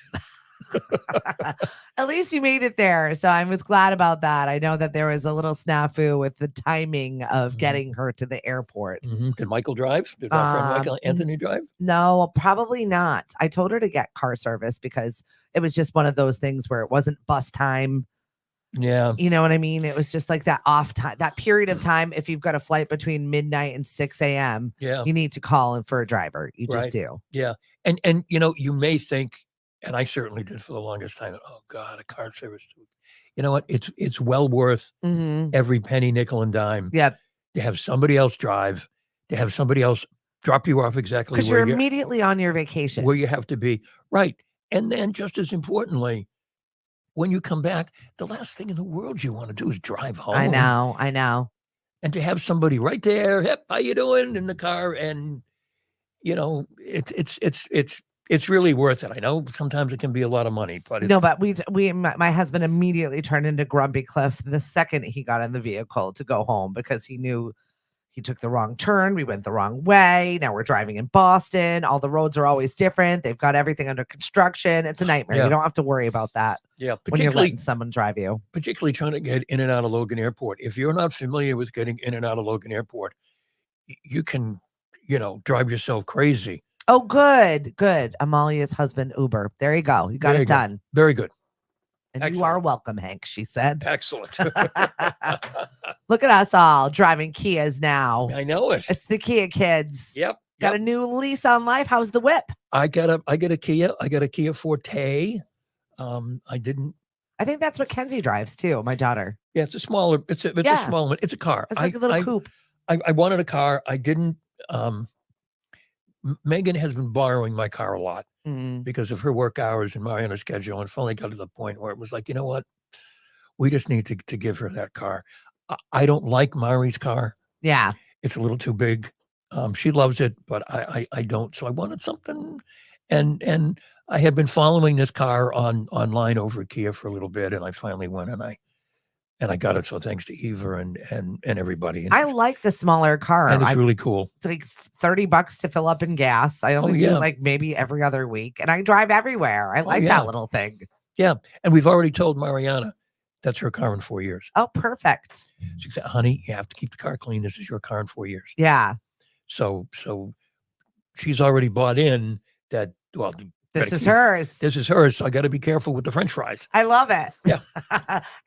At least you made it there. So I was glad about that. I know that there was a little snafu with the timing of getting her to the airport. Did Michael drive? Did our friend Michael Anthony drive? No, probably not. I told her to get car service because it was just one of those things where it wasn't bus time. Yeah. You know what I mean? It was just like that off time, that period of time. If you've got a flight between midnight and 6 a.m., you need to call in for a driver. You just do. Yeah. And you may think, and I certainly did for the longest time, oh God, a car service. You know what? It's well worth every penny, nickel, and dime. Yep. To have somebody else drive, to have somebody else drop you off exactly because you're immediately on your vacation. Where you have to be. Right. And then just as importantly, when you come back, the last thing in the world you want to do is drive home. I know. And to have somebody right there, hey, how you doing, in the car, and it's really worth it. I know sometimes it can be a lot of money, but my husband immediately turned into Grumpy Cliff the second he got in the vehicle to go home because he knew he took the wrong turn. We went the wrong way. Now we're driving in Boston. All the roads are always different. They've got everything under construction. It's a nightmare. You don't have to worry about that. Yeah, when you're letting someone drive you. Particularly trying to get in and out of Logan Airport. If you're not familiar with getting in and out of Logan Airport, you can, drive yourself crazy. Oh, good. Amalia's husband, Uber. There you go. You got it done. Very good. And Excellent. You are welcome, Hank, she said. Excellent. Look at us all driving Kias now. I know it. It's the Kia kids. Yep. Got a new lease on life. How's the whip? I got a Kia. I got a Kia Forte. I think that's what Kenzie drives too, my daughter. Yeah, it's a smaller, it's a small one. It's a car. It's like a little coupe. I wanted a car. I didn't. Megan has been borrowing my car a lot because of her work hours and Mariana's schedule, and finally got to the point where it was like, you know what? We just need to give her that car. I don't like Mari's car. Yeah. It's a little too big. She loves it, but I don't. So I wanted something, and I had been following this car online over at Kia for a little bit, and I finally went and I got it. So thanks to Eva and everybody. And I like the smaller car. And it's really cool. It's like $30 to fill up in gas. I only do like maybe every other week, and I drive everywhere. I like that little thing. Yeah, and we've already told Mariana that's her car in 4 years. Oh, perfect. She said, honey, you have to keep the car clean. This is your car in 4 years. Yeah. So she's already bought in that, well, this is hers. This is hers. So I got to be careful with the French fries. I love it. Yeah.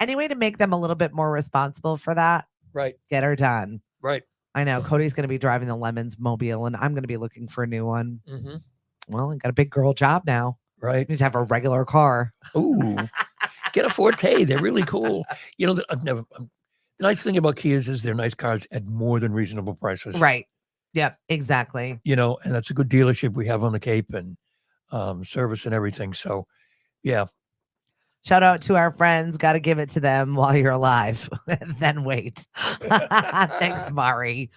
Any way to make them a little bit more responsible for that? Right. Get her done. Right. I know. Cody's going to be driving the Lemons Mobile, and I'm going to be looking for a new one. Well, I got a big girl job now. Right. Need to have a regular car. Ooh. Get a Forte. They're really cool. The nice thing about Kias is they're nice cars at more than reasonable prices. Right. Yep. Exactly. And that's a good dealership we have on the Cape, and service and everything. So, yeah. Shout out to our friends. Got to give it to them while you're alive. Then wait. Thanks, Mari.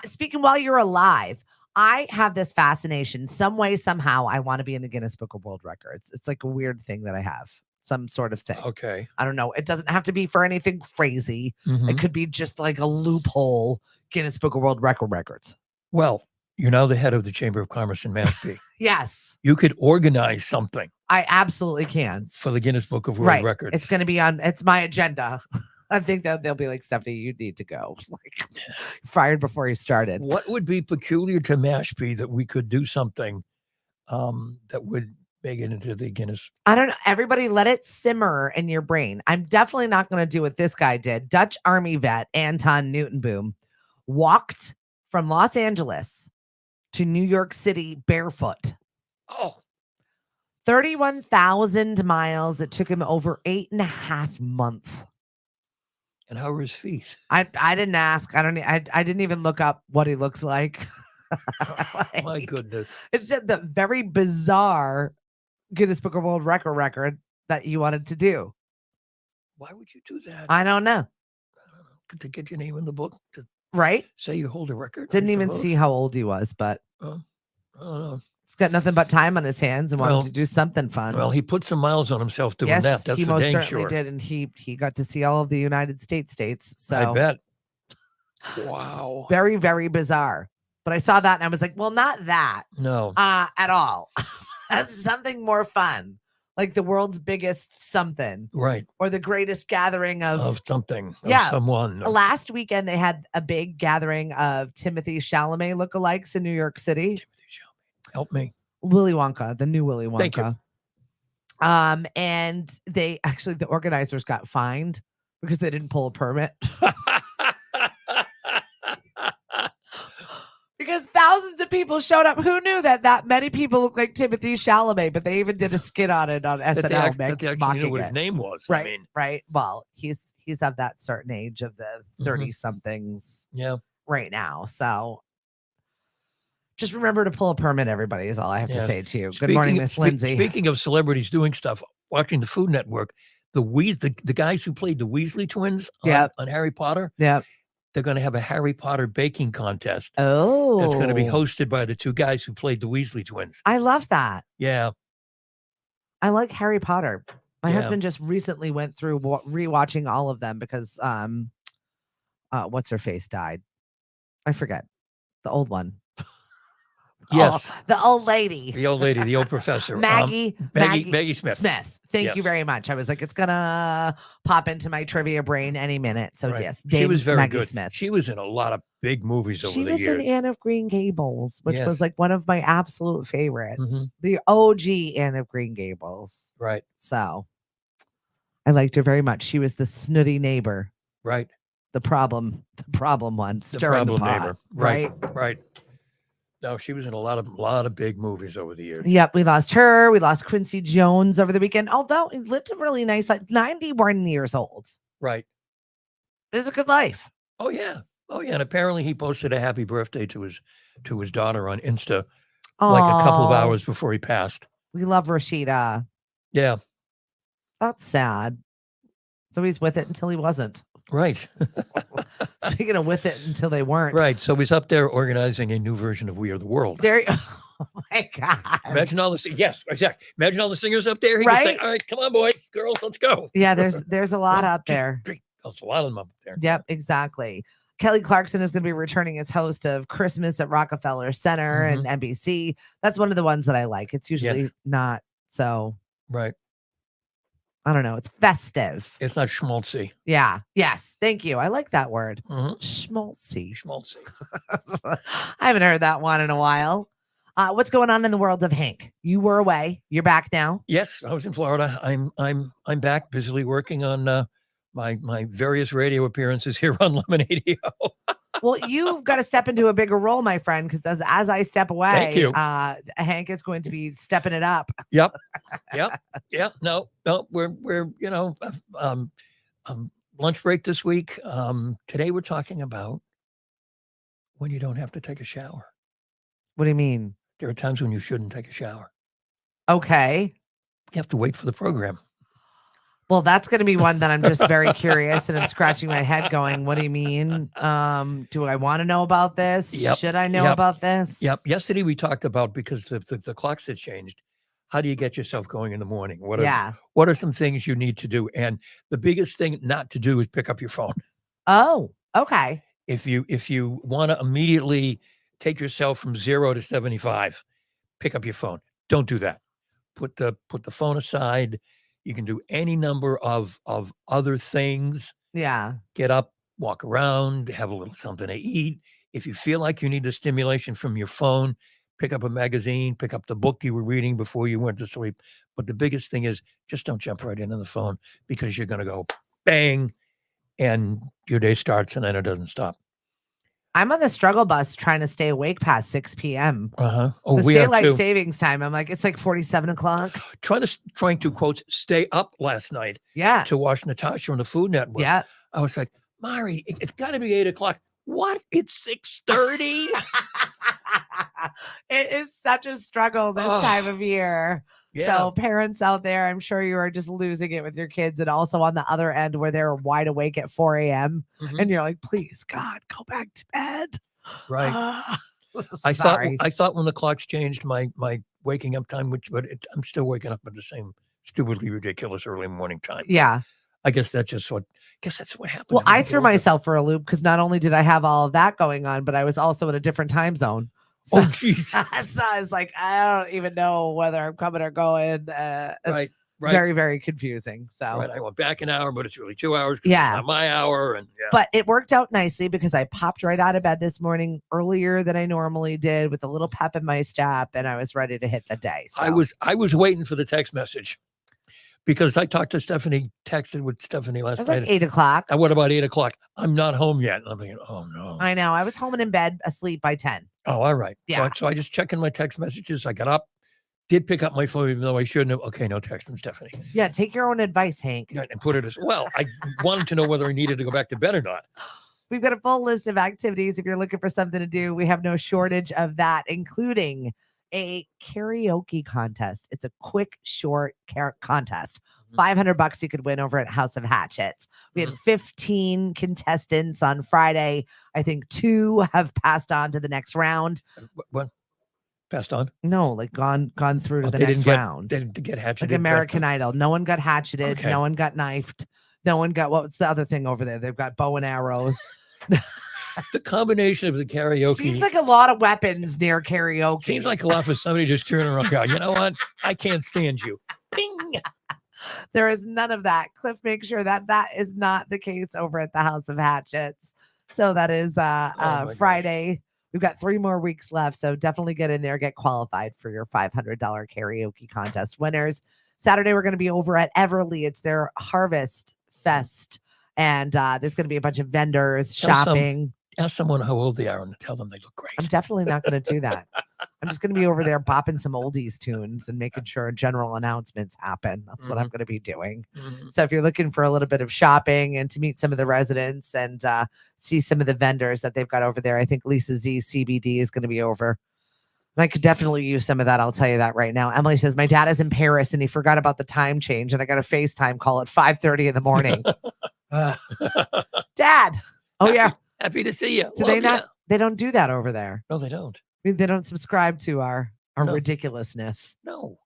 Speaking while you're alive, I have this fascination. Some way, somehow, I want to be in the Guinness Book of World Records. It's like a weird thing that I have. Some sort of thing. Okay. I don't know. It doesn't have to be for anything crazy. It could be just like a loophole Guinness Book of World Records. Well, you're now the head of the Chamber of Commerce in Mashpee. Yes. You could organize something. I absolutely can. For the Guinness Book of World Records. It's going to be it's my agenda. I think that they'll be like, Stephanie, you need to go. Like, fired before you started. What would be peculiar to Mashpee that we could do something that would make it into the Guinness? I don't know. Everybody let it simmer in your brain. I'm definitely not going to do what this guy did. Dutch Army vet Anton Newtonboom walked from Los Angeles to New York City barefoot. Oh, 31,000 miles. It took him over 8.5 months. and how are his feet? I didn't ask. I didn't even look up what he looks like. My Like, goodness. it's just the very bizarre Guinness Book of World Record that you wanted to do. Why would you do that? I don't know. To get your name in the book? To Right? say you hold a record? Didn't I even suppose? see how old he was, but Oh, I don't know. he's got nothing but time on his hands and Well- wanted to do something fun. Well, he put some miles on himself doing yes, that. That's he for most dang certainly sure. did, and he got to see all of the United states. So I bet. Wow. very, very bizarre. But I saw that and I was like, well, not that No. at all. That's something more fun, like the world's biggest something Right. or the greatest gathering Of something. Of Yeah. someone. Last weekend, they had a big gathering of Timothy Chalamet lookalikes in New York City. Help me. Willy Wonka, the new Willy Wonka. Thank you. And they actually, the organizers got fined because they didn't pull a permit. Because thousands of people showed up. Who knew that many people look like Timothy Chalamet? But they even did a skit on it on that they, SNL. that they actually mocking knew what his it. name was. Right, I mean, right. Well, he's of that certain age of the 30 somethings yeah. right now. So just remember to pull a permit, everybody, is all I have to Yes. say to you. Good morning, Miss Lindsay. Speaking of celebrities doing stuff, watching the Food Network, the guys who played the Weasley twins on Harry Potter, Yeah. they're going to have a Harry Potter baking contest. Oh. That's going to be hosted by the two guys who played the Weasley twins. I love that. Yeah. I like Harry Potter. My Yeah. husband just recently went through rewatching all of them because what's her face died. I forget. The old one. Yes. Oh, the old lady. The old lady, the old professor. Maggie Smith. Thank you Yes. very much. I was like, it's gonna pop into my trivia brain any minute. So Right. yes, She was very Maggie good. Smith. She was in a lot of big movies over She the was years. in Anne of Green Gables, which Yes. was like one of my absolute favorites. Mhm. The OG Anne of Green Gables. Right. So I liked her very much. She was the snooty neighbor, Right. the problem one, The stirring the problem pot, neighbor. Right. No, she was in a lot of big movies over the years. Yep, we lost her. We lost Quincy Jones over the weekend, although he lived a really nice life, 91 years old. Right. It was a good life. Oh yeah. And apparently he posted a happy birthday to his daughter on Insta like a couple of Aw, hours before he passed. We love Rashida. Yeah. That's sad. So he's with it until he wasn't. Right. Speaking of with it until they weren't. Right. So he's up there organizing a new version of We Are the World. There. Oh my God. Imagine all the yes, exactly. Imagine all the singers up there. He can say, Right? all right, come on, boys, girls, let's go. Yeah, there's a lot One, out two, there. three. There's a lot of them up there. Yep, exactly. Kelly Clarkson is going to be returning as host of Christmas at Rockefeller Center and NBC. That's one of the ones that I like. It's usually not so. Right. I don't know. It's festive. It's not schmaltzy. Yeah. Yes. Thank you. I like that word. Mhm. Schmaltzy. Schmaltzy. I haven't heard that one in a while. What's going on in the world of Hank? You were away. You're back now. Yes, I was in Florida. I'm back, busily working on my various radio appearances here on Lemonade. Well, you've got to step into a bigger role, my friend, because as I step away, Thank you. Hank is going to be stepping it up. Yep. No, we're lunch break this week. Today we're talking about when you don't have to take a shower. What do you mean? There are times when you shouldn't take a shower. Okay. You have to wait for the program. Well, that's going to be one that I'm just very curious and I'm scratching my head going, what do you mean? Do I want to know about this? Yep. Should I know Yep. about this? Yep. Yesterday we talked about, because the clocks had changed, how do you get yourself going in the morning? What are some things you need to do? And the biggest thing not to do is pick up your phone. Oh, okay. If you want to immediately take yourself from 0 to 75, pick up your phone. Don't do that. Put the phone aside. You can do any number of other things Yeah. Get up, walk around, have a little something to eat. If you feel like you need the stimulation from your phone, pick up a magazine, pick up the book you were reading before you went to sleep. But the biggest thing is just don't jump right into the phone, because you're going to go bang and your day starts and then it doesn't stop. I'm on the struggle bus trying to stay awake past 6 p.m. Uh-huh. Oh, The we are daylight too. savings time. I'm like, it's like 47 o'clock. Trying to quote, stay up last night Yeah. to watch Natasha on the Food Network. Yeah. I was like, Mari, it's got to be 8 o'clock. What? It's 6:30? It is such a struggle this time of year. Yeah. So parents out there, I'm sure you are just losing it with your kids, and also on the other end where they're wide awake at 4 a.m. Mhm. and you're like, please, God, go back to bed. Right. I thought when the clocks changed my waking up time, I'm still waking up at the same stupidly ridiculous early morning time. Yeah. I guess that's what happened. Well, when I you get threw older. myself for a loop because not only did I have all of that going on, but I was also in a different time zone. So, Oh, jeez. so I was like, I don't even know whether I'm coming or going. Right. Very, very confusing. So, Right. I went back an hour, but it's really 2 hours. 'Cause Yeah. It's not my hour. And yeah. but it worked out nicely because I popped right out of bed this morning earlier than I normally did with a little pep in my step, and I was ready to hit the day. So. I was waiting for the text message because I talked to Stephanie, texted with Stephanie It last was night. like 8 o'clock. And what about 8 o'clock? I'm not home yet. And I'm thinking, oh no. I know. I was home and in bed asleep by 10. Oh, all right. Yeah. So I just checked in my text messages. I got up, did pick up my phone, even though I shouldn't have. Okay, no text from Stephanie. Yeah. Take your own advice, Hank. And put it as well. I wanted to know whether I needed to go back to bed or not. We've got a full list of activities. If you're looking for something to do, we have no shortage of that, including a karaoke contest. It's a quick, short contest. $500 you could win over at House of Hatchets. We had 15 contestants on Friday. I think 2 have passed on to the next round. What? Passed on? No, like gone through to Oh, the they next didn't round. They didn't get hatcheted. Like American Idol. No one got hatcheted. Okay. No one got knifed. No one got, what's the other thing over there? They've got bow and arrows. The combination of the karaoke Seems like a lot of weapons near karaoke. seems like a lot for somebody just turning around and going, you know what? I can't stand you. Ping. There is none of that. Cliff, make sure that is not the case over at the House of Hatchets. So that is my gosh. Friday. We've got 3 more weeks left. So definitely get in there, get qualified for your $500 karaoke contest winners. Saturday, we're going to be over at Everly. It's their Harvest Fest. And there's going to be a bunch of vendors, shopping. Ask someone how old they are and tell them they look great. I'm definitely not going to do that. I'm just going to be over there bopping some oldies tunes and making sure general announcements happen. That's what I'm going to be doing. Mhm. So if you're looking for a little bit of shopping and to meet some of the residents and see some of the vendors that they've got over there, I think Lisa Z CBD is going to be over. And I could definitely use some of that. I'll tell you that right now. Emily says, my dad is in Paris and he forgot about the time change. And I got a FaceTime call at 5:30 in the morning. Dad. Oh, yeah. Happy to see you. Do they not? They don't do that over there. No, they don't. I mean, they don't subscribe to our No. ridiculousness. No.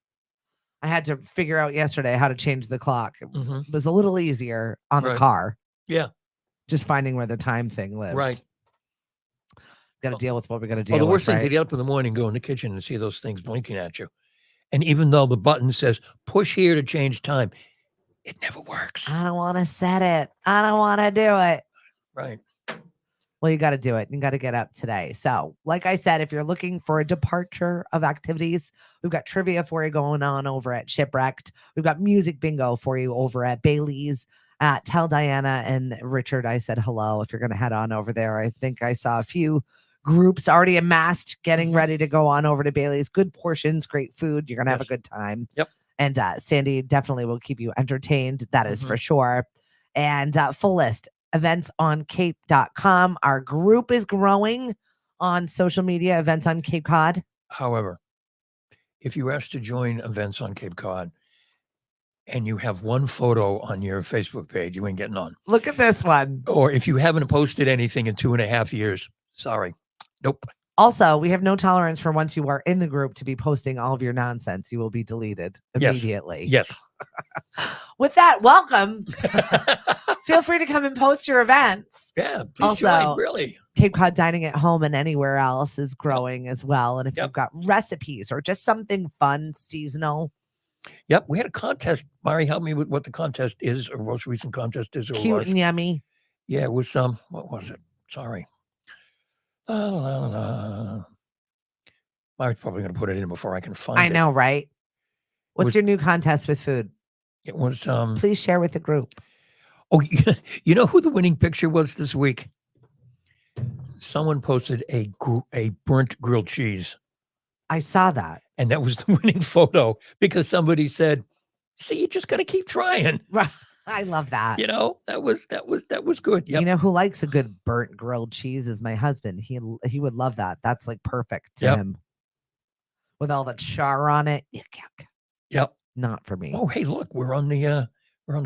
I had to figure out yesterday how to change the clock. It Mhm. was a little easier on the Right. car. Yeah. Just finding where the time thing lived. Right. Got to deal with what we got to Well, deal the with. worst thing Right? to get up in the morning, go in the kitchen and see those things blinking at you. And even though the button says push here to change time, it never works. I don't want to set it. I don't want to do it. Right. Well, you got to do it. You got to get up today. So, like I said, if you're looking for a departure of activities, we've got trivia for you going on over at Shipwrecked. We've got music bingo for you over at Bailey's. Tell Diana and Richard I said hello if you're going to head on over there. I think I saw a few groups already amassed, getting ready to go on over to Bailey's. Good portions, great food. You're going to have a Yes. good time. Yep. And Sandy definitely will keep you entertained. That is for sure. And full list, eventsoncape.com. Our group is growing on social media, Events on Cape Cod. However, if you ask to join events on Cape Cod and you have one photo on your Facebook page, you ain't getting on. Look at this one. Or if you haven't posted anything in 2.5 years, sorry. Nope. Also, we have no tolerance for once you are in the group to be posting all of your nonsense. You will be deleted Yes. immediately. Yes. With that, welcome. Feel free to come and post your events. Yeah. Please Also, join. Really. Cape Cod Dining at Home and anywhere else is growing as well. And if Yep. you've got recipes or just something fun, seasonal, Yep, we had a contest. Mari, help me with what the contest is, or most recent contest is, or Cute was. and yummy. Yeah, it was what was it? Sorry. La, la, la, la. Mari's probably going to put it in before I can find it. I know, right? What's was- your new contest with food? It was Please share with the group. oh, you know who the winning picture was this week? Someone posted a burnt grilled cheese, I saw that. and that was the winning photo because somebody said, "See, you just got to keep trying." I love that. You know, that was good. Yep. You know who likes a good burnt grilled cheese is my husband. He would love that. That's like perfect to Yep. him. With all the char on it. Yuck. Yep. Not for me. Oh, hey, look, we're on the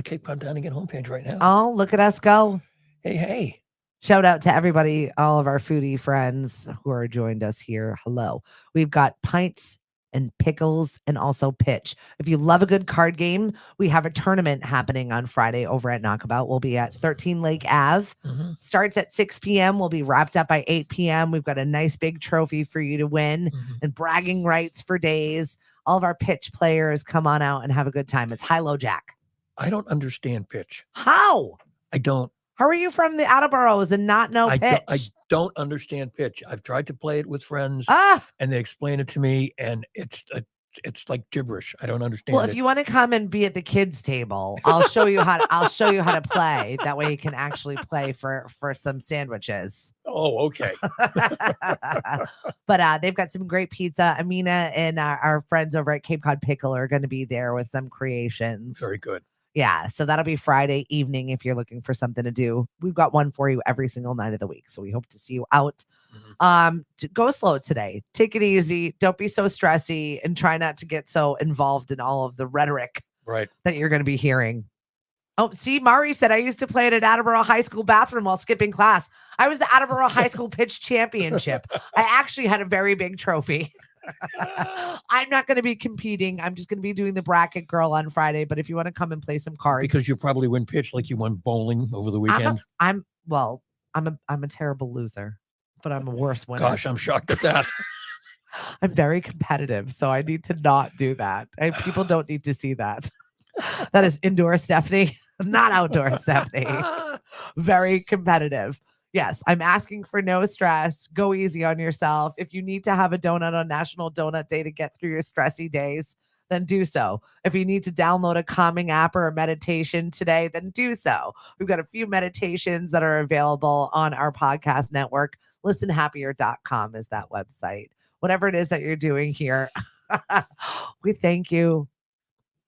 Cape Cod Dining Again homepage right now. Oh, look at us go. Hey. Shout out to everybody, all of our foodie friends who are joined us here. Hello. We've got pints and pickles and also pitch. If you love a good card game, we have a tournament happening on Friday over at Knockabout. We'll be at 13 Lake Ave. Mm-hmm. Starts at 6 p.m. We'll be wrapped up by 8 p.m. We've got a nice big trophy for you to win and bragging rights for days. All of our pitch players come on out and have a good time. It's high-low jack. I don't understand pitch. How? I don't. How are you from the Attleboroughs and not know pitch? I don't understand pitch. I've tried to play it with friends, and they explain it to me, and it's like gibberish. I don't understand. Well, if you want to come and be at the kids' table, I'll show you how. I'll show you how to play. That way, you can actually play for some sandwiches. Oh, okay. But they've got some great pizza. Amina and our friends over at Cape Cod Pickle are going to be there with some creations. Very good. Yeah, so that'll be Friday evening if you're looking for something to do. We've got one for you every single night of the week, so we hope to see you out. Go slow today. Take it easy. Don't be so stressy, and try not to get so involved in all of the rhetoric that you're going to be hearing. Oh, see, Mari said, I used to play it at Attleboro High School bathroom while skipping class. I was the Attleboro High School Pitch Championship. I actually had a very big trophy. I'm not going to be competing. I'm just going to be doing the bracket girl on Friday. But if you want to come and play some cards, because you probably win pitch like you won bowling over the weekend. I'm a terrible loser, but I'm a worse winner. Gosh, I'm shocked at that. I'm very competitive, so I need to not do that. People don't need to see that. That is indoor Stephanie, not outdoor Stephanie. Very competitive. Yes, I'm asking for no stress. Go easy on yourself. If you need to have a donut on National Donut Day to get through your stressy days, then do so. If you need to download a calming app or a meditation today, then do so. We've got a few meditations that are available on our podcast network. ListenHappier.com is that website. Whatever it is that you're doing here, we thank you.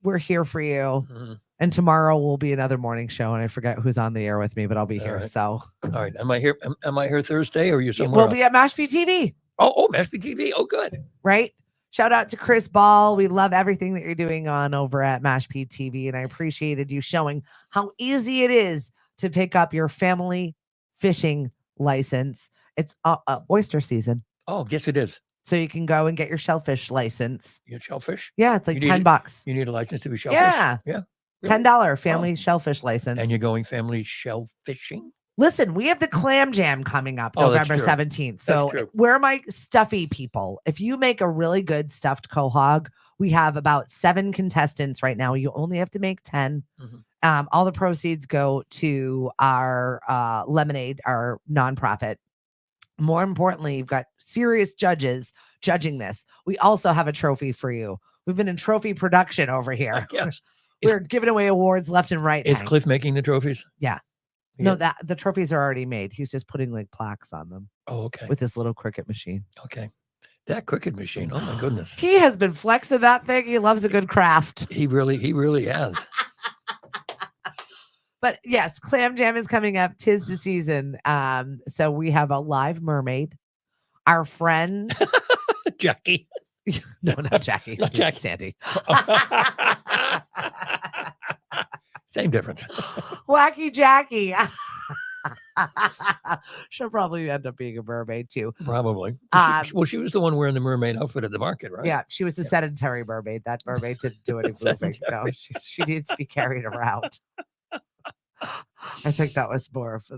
We're here for you. And tomorrow will be another morning show, and I forget who's on the air with me, but I'll be here. Right. So, all right, am I here? Am I here Thursday, or are you somewhere? We'll be at Mashpee TV. Oh, Mashpee TV. Oh, good. Right. Shout out to Chris Ball. We love everything that you're doing on over at Mashpee TV, and I appreciated you showing how easy it is to pick up your family fishing license. It's oyster season. Oh, yes, it is. So you can go and get your shellfish license. You get shellfish? Yeah, it's like $10. You need a license to be shellfish? Yeah. Yeah. Really? $10 family shellfish license. And you're going family shellfishing? Listen, we have the Clam Jam coming up November 17th. So we're my stuffy people. If you make a really good stuffed quahog, we have about 7 contestants right now. You only have to make 10. All the proceeds go to our Lemonade, our nonprofit. More importantly, you've got serious judges judging this. We also have a trophy for you. We've been in trophy production over here. Yes. We're giving away awards left and right. Is Cliff making the trophies? Yeah. No, that the trophies are already made. He's just putting like plaques on them. Oh, okay. With this little cricket machine. Okay. That cricket machine. Oh my goodness. He has been flexing that thing. He loves a good craft. He really has. But yes, Clam Jam is coming up. 'Tis the season. So we have a live mermaid. Our friends. Jackie. No, not Jackie. Not Jackie. Sandy. Same difference. Wacky Jackie. She'll probably end up being a mermaid too. Probably. She was the one wearing the mermaid outfit at the market, right? Yeah, she was a sedentary mermaid. That mermaid didn't do any moving. No, she needs to be carried around. I think that was more of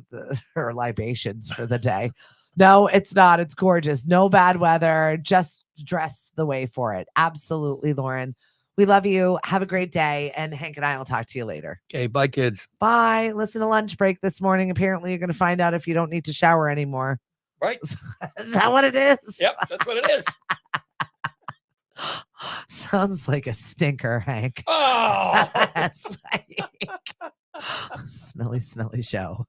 her libations for the day. No, it's not. It's gorgeous. No bad weather. Just dress the way for it. Absolutely, Lauren. We love you. Have a great day. And Hank and I will talk to you later. Okay, bye, kids. Bye. Listen to lunch break this morning. Apparently, you're going to find out if you don't need to shower anymore. Right? Is that what it is? Yep, that's what it is. Sounds like a stinker, Hank. Oh! Smelly show.